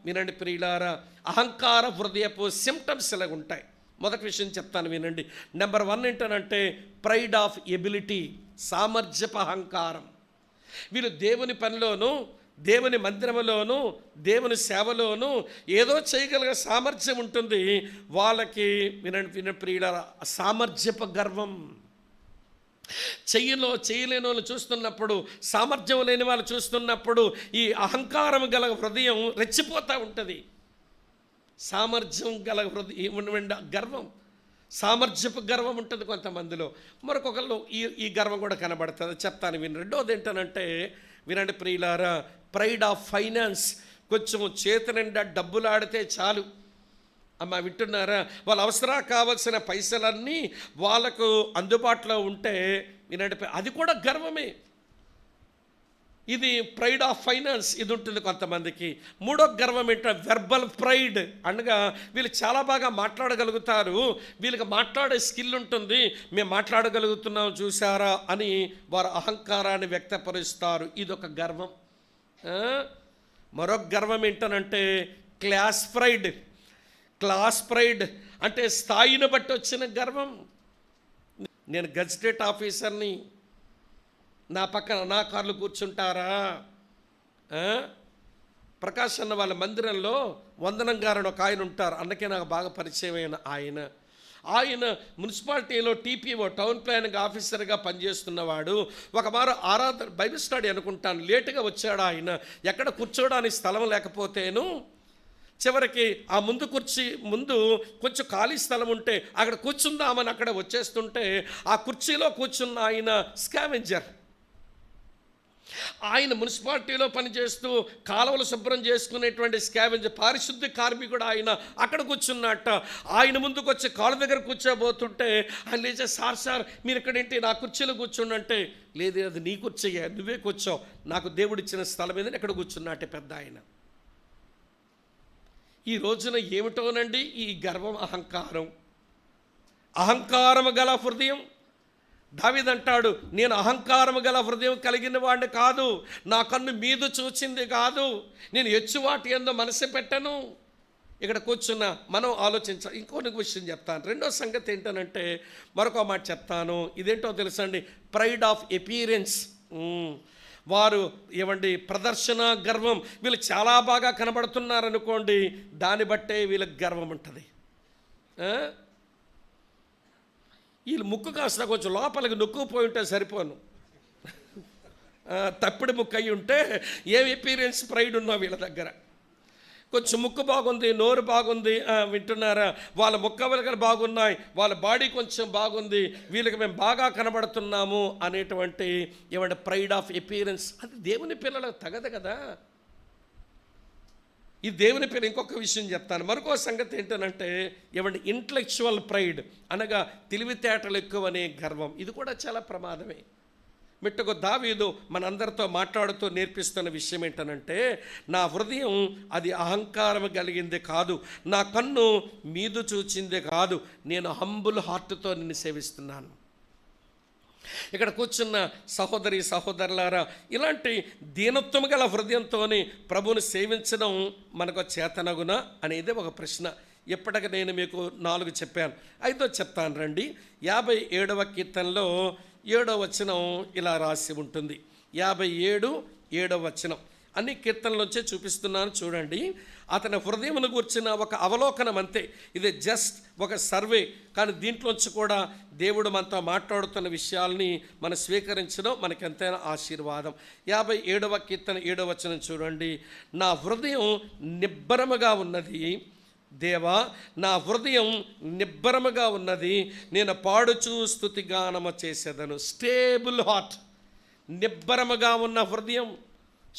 Speaker 1: వినండి ప్రియులారా, అహంకార హృదయపు సిమ్టమ్స్ ఇలాగ ఉంటాయి. మొదటి విషయం చెప్తాను వినండి. నెంబర్ 1 ఏంటనంటే ప్రైడ్ ఆఫ్ ఎబిలిటీ, సామర్థ్యపు అహంకారం. వీళ్ళు దేవుని పనిలోనూ, దేవుని మందిరంలోనూ, దేవుని సేవలోనూ ఏదో చేయగలిగే సామర్థ్యం ఉంటుంది వాళ్ళకి. వినండి ప్రియుల, సామర్థ్యపు గర్వం. చేయలేని వాళ్ళు చూస్తున్నప్పుడు, సామర్థ్యం లేని వాళ్ళు చూస్తున్నప్పుడు ఈ అహంకారం గల హృదయం రెచ్చిపోతూ ఉంటుంది. సామర్థ్యం గల హృదయం గర్వం, సామర్థ్యపు గర్వం ఉంటుంది కొంతమందిలో. మరొకళ్ళు ఈ గర్వం కూడా కనబడుతుంది. చెప్తాను విని. రెండోది ఏంటనంటే వినండి ప్రియులారా, ప్రైడ్ ఆఫ్ ఫైనాన్స్. కొంచెం చేతి నిండా డబ్బులు ఆడితే చాలు. అమ్మ వింటున్నారా, వాళ్ళ అవసరాలు కావాల్సిన పైసలన్నీ వాళ్ళకు అందుబాటులో ఉంటే వినండి, అది కూడా గర్వమే. ఇది ప్రైడ్ ఆఫ్ ఫైనాన్స్, ఇది ఉంటుంది కొంతమందికి. మూడో గర్వం ఏంటంటే వెర్బల్ ప్రైడ్. అనగా వీళ్ళు చాలా బాగా మాట్లాడగలుగుతారు, వీళ్ళకి మాట్లాడే స్కిల్ ఉంటుంది, మేము మాట్లాడగలుగుతున్నాం చూసారా అని వారు అహంకారాన్ని వ్యక్తపరుస్తారు. ఇదొక గర్వం. మరొక గర్వం ఏంటనంటే క్లాస్ ప్రైడ్. క్లాస్ ప్రైడ్ అంటే స్థాయిని బట్టి వచ్చిన గర్వం. నేను గెజిటెడ్ ఆఫీసర్ని, నా పక్కన నా కార్లు కూర్చుంటారా? ప్రకాష్ అన్న వాళ్ళ మందిరంలో వందనం గారని ఒక ఆయన ఉంటారు, అందుకే నాకు బాగా పరిచయమైన ఆయన మున్సిపాలిటీలో టీపీఓ, టౌన్ ప్లానింగ్ ఆఫీసర్గా పనిచేస్తున్నవాడు. ఒక మారు ఆరాధన బైబిల్ స్టడీ అనుకుంటాను, లేటుగా వచ్చాడు ఆయన. ఎక్కడ కూర్చోడానికి స్థలం లేకపోతేను చివరికి ఆ ముందు కొంచెం ఖాళీ స్థలం ఉంటే అక్కడ కూర్చుందామని అక్కడ వచ్చేస్తుంటే ఆ కుర్చీలో కూర్చున్న ఆయన స్కావెంజర్. ఆయన మున్సిపాలిటీలో పనిచేస్తూ కాలువలు శుభ్రం చేసుకునేటువంటి స్కావెంజర్, పారిశుద్ధ్య కార్మికుడు ఆయన. అక్కడ కూర్చున్నట్ట ఆయన ముందుకు వచ్చి కాళ్ళ దగ్గర కూర్చోబోతుంటే ఆయన లేచే, సార్ మీరు ఇక్కడేంటి నా కుర్చీలో కూర్చుండంటే, లేదు అది నీ కుర్చీయే, నువ్వే కూర్చో, నాకు దేవుడిచ్చిన స్థలం ఏదని ఎక్కడ కూర్చున్నట్టే పెద్ద ఆయన. ఈ రోజున ఏమిటోనండి ఈ గర్వం, అహంకారం గల హృదయం. దావీదు అంటాడు, నేను అహంకారము గల హృదయం కలిగిన వాడిని కాదు, నా కన్ను మీద చూచింది కాదు, నేను ఎచ్చువాటి యందు మనసు పెట్టను. ఇక్కడ కూర్చున్న మనం ఆలోచించాలి. ఇంకొక విషయం చెప్తాను. రెండో సంగతి ఏంటనంటే మరొక మాట చెప్తాను. ఇదేంటో తెలుసండి, ప్రైడ్ ఆఫ్ ఎపీరెన్స్. వారు ఏమండి ప్రదర్శన గర్వం, వీళ్ళు చాలా బాగా కనబడుతున్నారనుకోండి, దాన్ని బట్టే వీళ్ళకి గర్వం ఉంటుంది. వీళ్ళు ముక్కు కాస్త కొంచెం లోపలికి నొక్కుపోయి ఉంటే సరిపోను, తప్పిడి ముక్కు అయి ఉంటే ఏం ఎపీరియన్స్ ప్రైడ్ ఉన్నా వీళ్ళ దగ్గర. కొంచెం ముక్కు బాగుంది, నోరు బాగుంది, వింటున్నారా, వాళ్ళ ముక్కవలకలు బాగున్నాయి, వాళ్ళ బాడీ కొంచెం బాగుంది, వీళ్ళకి మేము బాగా కనబడుతున్నాము అనేటువంటి ఏమంటే ప్రైడ్ ఆఫ్ ఎపీరెన్స్. అది దేవుని పిల్లలకు తగదు కదా. ఈ దేవుని పేరు. ఇంకొక విషయం చెప్తాను. మరొక సంగతి ఏంటనంటే ఏమంటే ఇంటలెక్చువల్ ప్రైడ్, అనగా తెలివితేటలు ఎక్కువ అనే గర్వం. ఇది కూడా చాలా ప్రమాదమే. మిట్టకు దావీదు మనందరితో మాట్లాడుతూ నేర్పిస్తున్న విషయం ఏంటనంటే, నా హృదయం అది అహంకారం కలిగింది కాదు, నా కన్ను మీదు చూచిందే కాదు, నేను హంబుల్ హార్ట్తో నిన్ను సేవిస్తున్నాను. ఇక్కడ కూర్చున్న సహోదరి సహోదరులారా, ఇలాంటి దీనత్వం గల హృదయంతో ప్రభువుని సేవించడం మనకు చేతనగునా అనేది ఒక ప్రశ్న. ఇప్పటికి నేను మీకు 4 చెప్పాను, 5వ చెప్తాను రండి. 57వ కీర్తనలో 7వ వచనం ఇలా రాసి ఉంటుంది. 57, 7వ వచనం. అన్ని కీర్తనలోంచే చూపిస్తున్నాను చూడండి. అతని హృదయమును గూర్చిన ఒక అవలోకనం అంతే, ఇది జస్ట్ ఒక సర్వే. కానీ దీంట్లోంచి కూడా దేవుడు మనతో మాట్లాడుతున్న విషయాల్ని మనం స్వీకరించడం మనకెంతైనా ఆశీర్వాదం. 57వ కీర్తన 7వ వచనం చూడండి. నా హృదయం నిబ్బరముగా ఉన్నది దేవా, నా హృదయం నిబ్బరముగా ఉన్నది, నేను పాడుచూ స్తుతిగానము చేసేదను. స్టేబుల్ హార్ట్, నిబ్బరముగా ఉన్న హృదయం,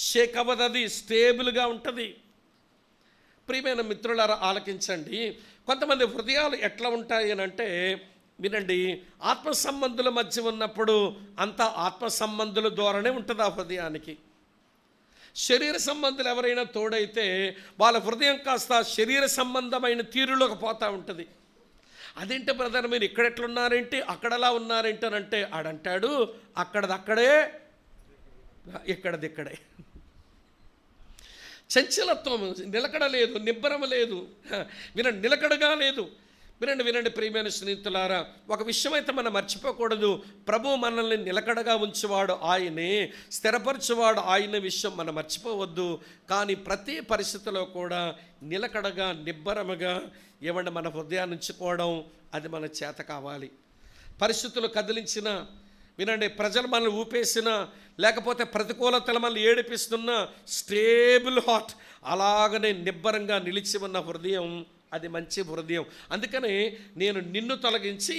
Speaker 1: షేక్ అవ్వదది, స్టేబుల్గా ఉంటుంది. ప్రియమైన మిత్రులారా ఆలకించండి. కొంతమంది హృదయాలు ఎట్లా ఉంటాయి అని అంటే, వినండి, ఆత్మ సంబంధుల మధ్య ఉన్నప్పుడు అంతా ఆత్మ సంబంధుల ద్వారానే ఉంటుంది ఆ హృదయానికి. శరీర సంబంధులు ఎవరైనా తోడైతే వాళ్ళ హృదయం కాస్త శరీర సంబంధమైన తీరులోకి పోతూ ఉంటుంది. అదేంటి బ్రదర్ మీరు ఇక్కడెట్లున్నారేంటి, అక్కడలా ఉన్నారేంటి అని అంటే, ఆడంటాడు అక్కడదక్కడే ఇక్కడదిక్కడే. చంచలత్వం, నిలకడ లేదు, నిబ్బరం లేదు, వినండి, నిలకడగా లేదు. వినండి ప్రియమైన స్నేహితులారా, ఒక విషయం అయితే మనం మర్చిపోకూడదు. ప్రభు మనల్ని నిలకడగా ఉంచేవాడు ఆయనే, స్థిరపరచేవాడు ఆయన విషయం మనం మర్చిపోవద్దు. కానీ ప్రతి పరిస్థితిలో కూడా నిలకడగా నిబ్బరముగా ఏమన్నా మన హృదయాన్ని ఉంచుకోవడం అది మన చేత కావాలి. పరిస్థితులు కదిలించిన, వినండి, ప్రజలు మనల్ని ఊపేసినా, లేకపోతే ప్రతికూలతలు మనల్ని ఏడిపిస్తున్నా, స్టేబుల్ హార్ట్, అలాగనే నిబ్బరంగా నిలిచి ఉన్న హృదయం అది మంచి హృదయం. అందుకనే నేను నిన్ను తొలగించి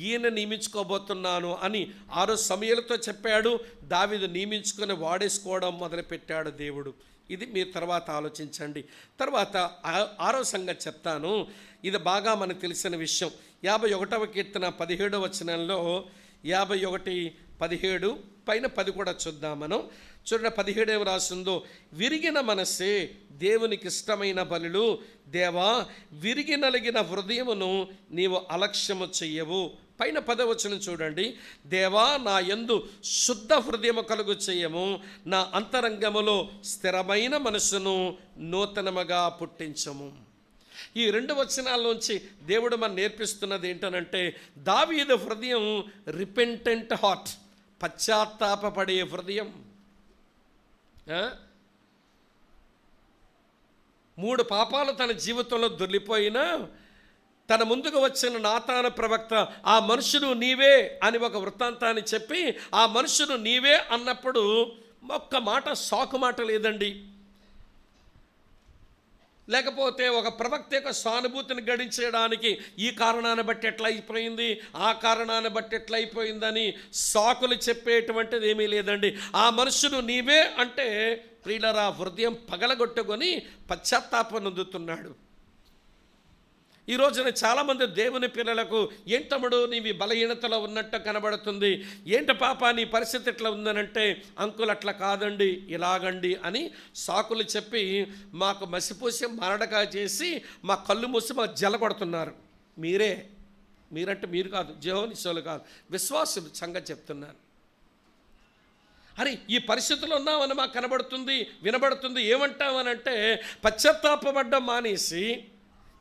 Speaker 1: ఈయన నియమించుకోబోతున్నాను అని 6 సమూయేలుతో చెప్పాడు. దావీదు నియమించుకొని వాడేసుకోవడం మొదలుపెట్టాడు దేవుడు. ఇది మీరు తర్వాత ఆలోచించండి. తర్వాత 6వ సంగతి చెప్తాను. ఇది బాగా మనకు తెలిసిన విషయం. 51వ కీర్తన 17వ వచనంలో 51:17 పైన 10 కూడా చూద్దాం మనం. చూడండి 17 రాసిందో, విరిగిన మనస్సే దేవునికి ఇష్టమైన బలులు, దేవా విరిగి నలిగిన హృదయమును నీవు అలక్ష్యము చెయ్యవు. పైన 10వ వచనం చూడండి, దేవా నా యందు శుద్ధ హృదయము కలుగు చెయ్యము, నా అంతరంగములో స్థిరమైన మనసును నూతనముగా పుట్టించము. ఈ 2 వచనాల్లోంచి దేవుడు మనం నేర్పిస్తున్నది ఏంటనంటే, దావీదు హృదయం రిపెంటెంట్ హార్ట్, పశ్చాత్తాపపడే హృదయం. 3 పాపాలు తన జీవితంలో దొర్లిపోయినా తన ముందుకు వచ్చిన నాతాను ప్రవక్త ఆ మనుషుడు నీవే అని ఒక వృత్తాంతాన్ని చెప్పి, ఆ మనుషుడు నీవే అన్నప్పుడు ఒక్క మాట సాకు మాట లేదండి. లేకపోతే ఒక ప్రవక్త యొక్క సానుభూతిని గడించడానికి ఈ కారణాన్ని బట్టి ఎట్లా అయిపోయింది, ఆ కారణాన్ని బట్టి ఎట్లా అయిపోయిందని సాకులు చెప్పేటువంటిది ఏమీ లేదండి. ఆ మనుషుడు నీవే అంటే ప్రియులరా హృదయం పగలగొట్టుకొని పశ్చాత్తాపం నొందుతున్నాడు. ఈ రోజున చాలామంది దేవుని పిల్లలకు, ఏంటి తమ్ముడు నీవి బలహీనతలో ఉన్నట్టు కనబడుతుంది, ఏంటి పాప నీ పరిస్థితి ఎట్లా ఉందనంటే, అంకుల్ అట్లా కాదండి ఇలాగండి అని సాకులు చెప్పి మాకు మసిపూసి మరడగా చేసి మా కళ్ళు మూసి మాకు జల కొడుతున్నారు. మీరే మీరంటే మీరు కాదు, జెహోవానీసులు కాదు, విశ్వాసులు సంగతి చెప్తున్నాను. అరే ఈ పరిస్థితుల్లో ఉన్నామని మాకు కనబడుతుంది, వినబడుతుంది, ఏమంటామనంటే పశ్చాత్తాపపడ్డం మానేసి,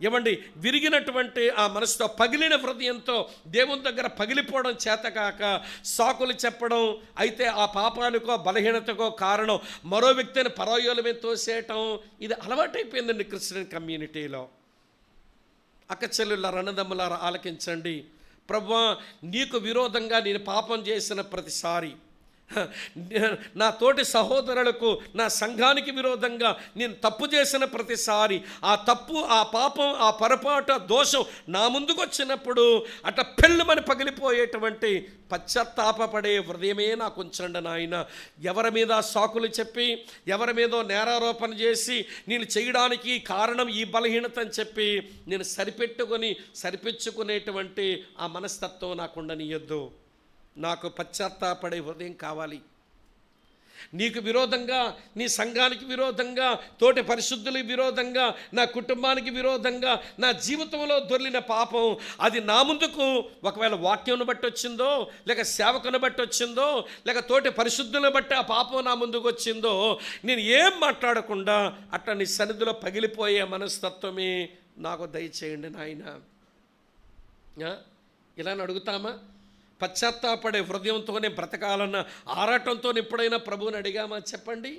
Speaker 1: ఏమండి, విరిగినటువంటి ఆ మనసుతో, పగిలిన హృదయంతో దేవుని దగ్గర పగిలిపోవడం చేతకాక సాకులు చెప్పడం, అయితే ఆ పాపానికో బలహీనతకో కారణం మరో వ్యక్తిని పరాయోల మీద తోసేయటం, ఇది అలవాటైపోయిందండి క్రిస్టియన్ కమ్యూనిటీలో. అక్క చెల్లెళ్ళారా, అన్నదమ్ములారా, ఆలకించండి. ప్రభువా, నీకు విరోధంగా నేను పాపం చేసిన ప్రతిసారి, నా తోటి సహోదరులకు, నా సంఘానికి విరోధంగా నేను తప్పు చేసిన ప్రతిసారి, ఆ తప్పు, ఆ పాపం, ఆ పొరపాటు, ఆ దోషం నా ముందుకు వచ్చినప్పుడు అట్లా పెళ్ళుమని పగిలిపోయేటువంటి పశ్చాత్తాపపడే హృదయమే నాకు ఉంచండి నాయన. ఎవరి మీద సాకులు చెప్పి, ఎవరి మీదో నేరారోపణ చేసి, నేను చేయడానికి కారణం ఈ బలహీనత అని చెప్పి నేను సరిపెచ్చుకునేటువంటి ఆ మనస్తత్వం నాకు ఉండనియొద్దు. నాకు పశ్చాత్తాపడే హృదయం కావాలి. నీకు విరోధంగా, నీ సంఘానికి విరోధంగా, తోటి పరిశుద్ధులకు విరోధంగా, నా కుటుంబానికి విరోధంగా నా జీవితంలో దొర్లిన పాపం, అది నా ముందుకు ఒకవేళ వాక్యంను బట్టి వచ్చిందో, లేక సేవకుని బట్టి వచ్చిందో, లేక తోటి పరిశుద్ధులను బట్టి ఆ పాపం నా ముందుకు వచ్చిందో, నేను ఏం మాట్లాడకుండా అట్లా నీ సన్నిధిలో పగిలిపోయే మనస్తత్వమే నాకు దయచేయండి నాయన. ఇలా అడుగుతామా? పశ్చాత్తాపడే హృదయంతోనే బ్రతకాలన్న ఆరాటంతో ఎప్పుడైనా ప్రభువుని అడిగామా? చెప్పండి.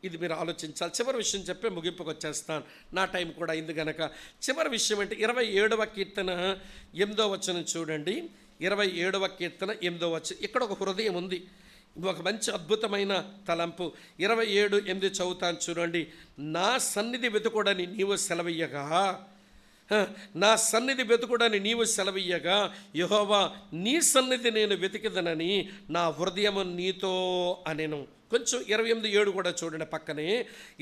Speaker 1: ఇది మీరు ఆలోచించాలి. చివరి విషయం చెప్పి ముగింపుకు వచ్చేస్తాను, నా టైం కూడా అయింది కనుక. చివరి విషయం అంటే 27వ కీర్తన 8వ వచనం చూడండి. 27వ కీర్తన 8వ వచనం. ఇక్కడ ఒక హృదయం ఉంది, ఒక మంచి అద్భుతమైన తలంపు. 27:8 చదువుతాను చూడండి. నా సన్నిధి వెతుకుడని నీవు సెలవయ్యగా, నా సన్నిధి వెతుకుడని నీవు సెలవయ్యగా, యెహోవా నీ సన్నిధి నేను వెతికిదనని నా హృదయము నీతో అనెను. కొంచెం 28:7 కూడా చూడండి, పక్కనే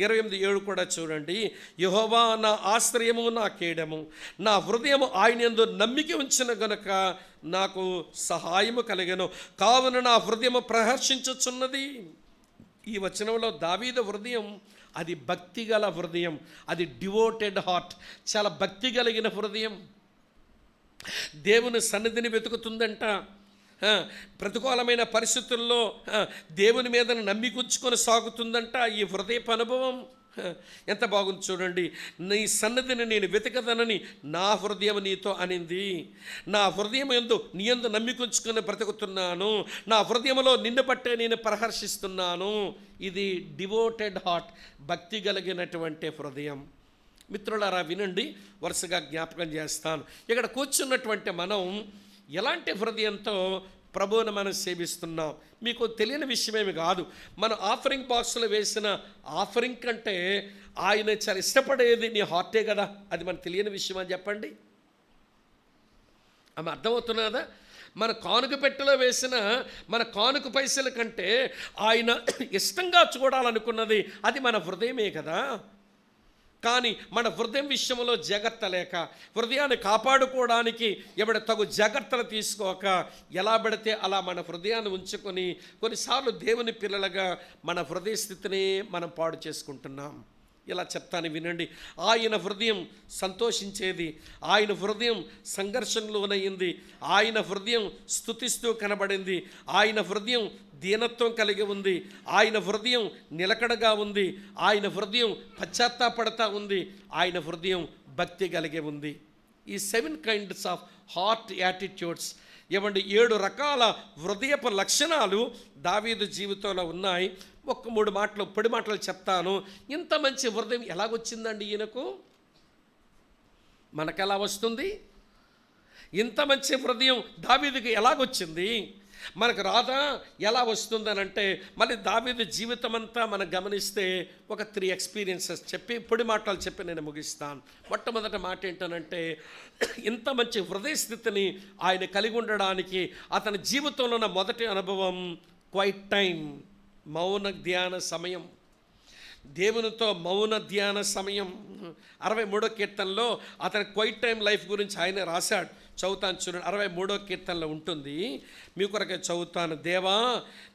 Speaker 1: 28:7 కూడా చూడండి. యెహోవా నా ఆశ్రయము, నా కేడము, నా హృదయము ఆయన యందు నమ్మిక ఉంచిన గనుక నాకు సహాయము కలిగెను, కావున నా హృదయము ప్రహర్షించుచున్నది. ఈ వచనంలో దావీదు హృదయం అది భక్తిగల హృదయం, అది డివోటెడ్ హార్ట్, చాలా భక్తి కలిగిన హృదయం. దేవుని సన్నిధిని వెతుకుతుందంట. ప్రతికూలమైన పరిస్థితుల్లో దేవుని మీద నమ్మికుంచుకొని సాగుతుందంట ఈ హృదయపు అనుభవం. ఎంత బాగుంది చూడండి. నీ సన్నిధిని నేను వెతకదనని నా హృదయం నీతో అనింది. నా హృదయం యందు నీ యందు నమ్మికుంచుకొని బ్రతుకుతున్నాను, నా హృదయంలో నిన్ను బట్టే నేను ప్రహర్షిస్తున్నాను. ఇది డివోటెడ్ హార్ట్, భక్తి కలిగినటువంటి హృదయం. మిత్రులారా వినండి, వరుసగా జ్ఞాపకం చేస్తాను. ఇక్కడ కూర్చున్నటువంటి మనం ఎలాంటి హృదయంతో ప్రభువుని మనం సేవిస్తున్నాం? మీకు తెలియని విషయమేమి కాదు. మనం ఆఫరింగ్ బాక్స్లో వేసిన ఆఫరింగ్ కంటే ఆయన చాలా ఇష్టపడేది నీ హార్టే కదా. అది మనకు తెలియని విషయం అని చెప్పండి. ఆమె అర్థమవుతున్నదా? మన కానుక పెట్టెలో వేసిన మన కానుక పైసల కంటే ఆయన ఇష్టంగా చూడాలనుకున్నది అది మన హృదయమే కదా. కానీ మన హృదయం విషయంలో జాగ్రత్త లేక, హృదయాన్ని కాపాడుకోవడానికి ఎవడ తగు జాగ్రత్తలు తీసుకోక, ఎలా పడితే అలా మన హృదయాన్ని ఉంచుకొని కొన్నిసార్లు దేవుని పిల్లలుగా మన హృదయ స్థితిని మనం పాడు చేసుకుంటున్నాం. ఇలా చెప్తాను వినండి. ఆయన హృదయం సంతోషించేది, ఆయన హృదయం సంఘర్షణలోనయ్యింది, ఆయన హృదయం స్తుతిస్తూ కనబడింది, ఆయన హృదయం దీనత్వం కలిగి ఉంది, ఆయన హృదయం నిలకడగా ఉంది, ఆయన హృదయం పశ్చాత్తాపడతా ఉంది, ఆయన హృదయం భక్తి కలిగి ఉంది. ఈ 7 kinds ఆఫ్ హార్ట్ యాటిట్యూడ్స్, ఏమండి 7 రకాల హృదయపు లక్షణాలు దావీదు జీవితంలో ఉన్నాయి. ఒక్క 3 మాటలు, పొడి మాటలు చెప్తాను. ఇంత మంచి హృదయం ఎలాగొచ్చిందండి ఈయనకు? మనకెలా వస్తుంది? ఇంత మంచి హృదయం దావీదుకి ఎలాగొచ్చింది? మనకు రాదా? ఎలా వస్తుందనంటే, మళ్ళీ దావీదు జీవితం అంతా మనం గమనిస్తే ఒక 3 ఎక్స్పీరియన్సెస్ చెప్పి పొడి మాటలు చెప్పి నేను ముగిస్తాను. మొట్టమొదటి మాట ఏంటనంటే, ఇంత మంచి హృదయ స్థితిని ఆయన కలిగి ఉండడానికి అతని జీవితంలో ఉన్న మొదటి అనుభవం క్వైట్ టైం, మౌన ధ్యాన సమయం. దేవునితో మౌన ధ్యాన సమయం. 63వ కీర్తనలో అతని క్వైట్ టైం లైఫ్ గురించి ఆయన రాశాడు. చదువుతాను చూడండి. 63వ కీర్తనలో ఉంటుంది, మీ కొరకే చదువుతాను. దేవా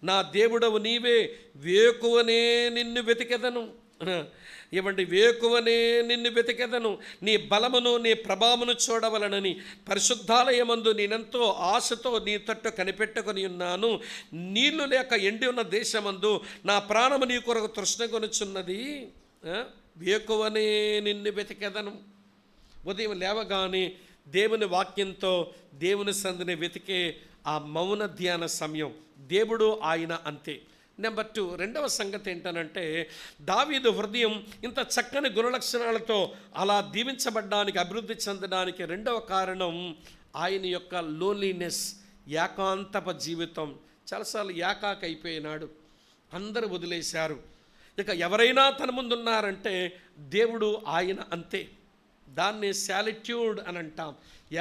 Speaker 1: నా దేవుడవు నీవే, వేకువనే నిన్ను వెతికెదను. ఇవ్వండి, వేకువనే నిన్ను వెతికెదను, నీ బలమును నీ ప్రభావమును చూడవలనని పరిశుద్ధాలయమందు నేనెంతో ఆశతో నీ తట్టు కనిపెట్టుకొని ఉన్నాను. నీళ్లు లేక ఎండి ఉన్న దేశమందు నా ప్రాణము నీ కొరకు తృష్ణగొనుచున్నది. వేకువనే నిన్ను వెతికెదను. ఉదయం లేవగానే దేవుని వాక్యంతో దేవుని సంధిని వెతికే ఆ మౌన ధ్యాన సమయం. దేవుడు ఆయన అంతే. నెంబర్ 2, రెండవ సంగతి ఏంటనంటే, దావీదు హృదయం ఇంత చక్కని గుణలక్షణాలతో అలా దీవించబడ్డానికి, అభివృద్ధి చెందడానికి రెండవ కారణం ఆయన యొక్క లోన్లీనెస్, ఏకాంతప జీవితం. చాలాసార్లు ఏకాకి అయిపోయినాడు, అందరూ వదిలేశారు. ఇక ఎవరైనా తన ముందున్నారంటే దేవుడు ఆయన అంతే. దాన్ని సాలిట్యూడ్ అని అంటాం,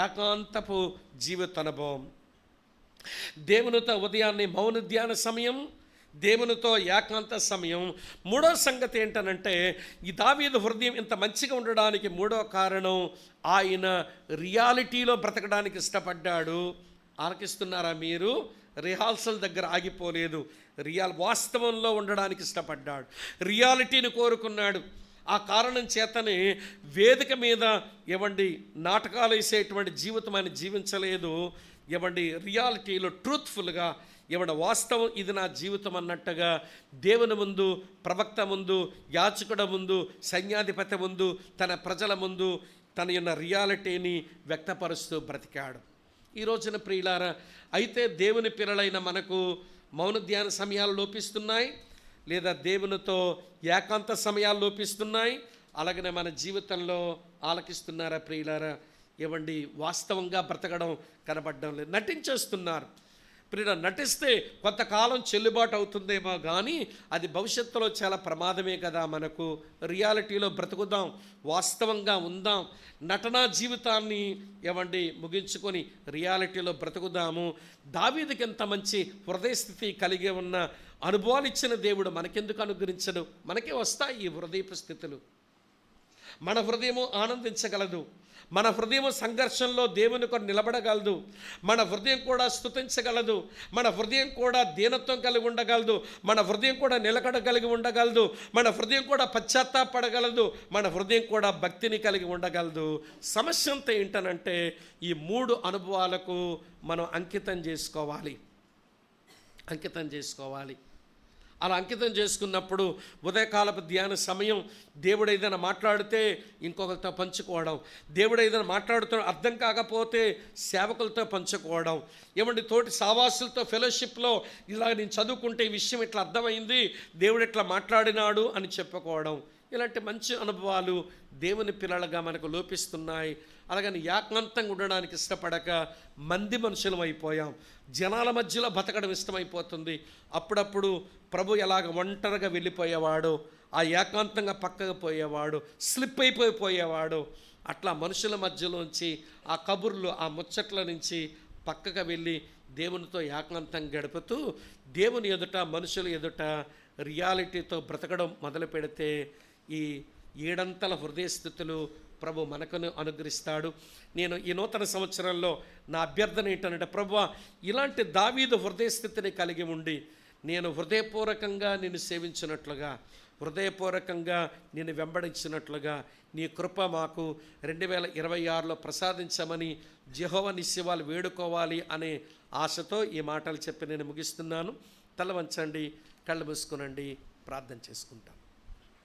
Speaker 1: ఏకాంతపు జీవిత అనుభవం. దేవునితో ఉదయాన్నే మౌన ధ్యాన సమయం, దేవునితో ఏకాంత సమయం. మూడో సంగతి ఏంటనంటే, ఈ దావీదు హృదయం ఇంత మంచిగా ఉండడానికి మూడో కారణం ఆయన రియాలిటీలో బ్రతకడానికి ఇష్టపడ్డాడు. ఆలకిస్తున్నారా మీరు? రిహార్సల్ దగ్గర ఆగిపోలేదు, వాస్తవంలో ఉండడానికి ఇష్టపడ్డాడు, రియాలిటీని కోరుకున్నాడు. ఆ కారణం చేతనే వేదిక మీద నాటకాలు వేసేటువంటి జీవితం ఆయన జీవించలేదు. రియాలిటీలో ట్రూత్ఫుల్గా వాస్తవం, ఇది నా జీవితం అన్నట్టుగా దేవుని ముందు, ప్రవక్త ముందు, యాచకుడ ముందు, సైన్యాధిపతి ముందు, తన ప్రజల ముందు తన యొక్క రియాలిటీని వ్యక్తపరుస్తూ బ్రతికాడు. ఈ రోజున ప్రియులారా, అయితే దేవుని పిల్లలైన మనకు మౌన ధ్యాన సమయాలు లోపిస్తున్నాయి, లేదా దేవునితో ఏకాంత సమయాలు లోపిస్తున్నాయి. అలాగనే మన జీవితంలో ఆలకిస్తున్నారా ప్రియులారా? వాస్తవంగా బ్రతకడం కనబడడం లేదు, నటించేస్తున్నారు. ప్రియుల, నటిస్తే కొంతకాలం చెల్లుబాటు అవుతుందేమో కానీ అది భవిష్యత్తులో చాలా ప్రమాదమే కదా. మనకు రియాలిటీలో బ్రతుకుదాం, వాస్తవంగా ఉందాం, నటనా జీవితాన్ని ముగించుకొని రియాలిటీలో బ్రతుకుదాము. దావీదుకి ఎంత మంచి హృదయస్థితి కలిగి ఉన్న అనుభవాలు ఇచ్చిన దేవుడు మనకెందుకు అనుగ్రహించడు? మనకే వస్తాయి ఈ హృదయపు స్థితులు. మన హృదయము ఆనందించగలదు, మన హృదయం సంఘర్షణలో దేవుని కొరకు నిలబడగలదు, మన హృదయం కూడా స్తుతించగలదు, మన హృదయం కూడా దీనత్వం కలిగి ఉండగలదు, మన హృదయం కూడా నిలకడ కలిగి ఉండగలదు, మన హృదయం కూడా పశ్చాత్తాపడగలదు, మన హృదయం కూడా భక్తిని కలిగి ఉండగలదు. సమస్య అంతా ఏంటనంటే, ఈ 3 అనుభవాలకు మనం అంకితం చేసుకోవాలి. అలా అంకితం చేసుకున్నప్పుడు ఉదయకాలపు ధ్యాన సమయం, దేవుడు ఏదైనా మాట్లాడితే ఇంకొకరితో పంచుకోవడం, దేవుడు ఏదైనా మాట్లాడుతూ అర్థం కాకపోతే సేవకులతో పంచుకోవడం, తోటి సావాసులతో ఫెలోషిప్లో ఇలా నేను చదువుకుంటే ఈ విషయం ఇట్లా అర్థమైంది, దేవుడు ఇట్లా మాట్లాడినాడు అని చెప్పుకోవడం. ఇలాంటి మంచి అనుభవాలు దేవుని పిల్లలుగా మనకు లోపిస్తున్నాయి. అలాగని ఏకాంతంగా ఉండడానికి ఇష్టపడక మంది మనుషులం అయిపోయాం, జనాల మధ్యలో బతకడం ఇష్టమైపోతుంది. అప్పుడప్పుడు ప్రభు ఎలాగ ఒంటరిగా వెళ్ళిపోయేవాడు, ఆ ఏకాంతంగా పక్కకు పోయేవాడు, స్లిప్ అయిపోయేవాడు, అట్లా మనుషుల మధ్యలోంచి ఆ కబుర్లు, ఆ ముచ్చట్ల నుంచి పక్కకు వెళ్ళి దేవునితో ఏకాంతం గడుపుతూ దేవుని ఎదుట, మనుషుల ఎదుట రియాలిటీతో బ్రతకడం మొదలు పెడితే ఈ 7 హృదయ స్థితులు ప్రభు మనకును అనుగ్రహిస్తాడు. నేను ఈ నూతన సంవత్సరంలో నా అభ్యర్థన ఏంటంటే, ప్రభువా, ఇలాంటి దావీదు హృదయ స్థితిని కలిగి ఉండి నేను హృదయపూర్వకంగా నిన్ను సేవించినట్లుగా, హృదయపూర్వకంగా నిన్ను వెంబడించినట్లుగా నీ కృప మాకు 2026లో ప్రసాదించమని యెహోవా నిస్సివాలు వేడుకోవాలి అనే ఆశతో ఈ మాటలు చెప్పి నేను ముగిస్తున్నాను. తల వంచండి, కళ్ళు మూసుకునండి, ప్రార్థన చేసుకుంటాం.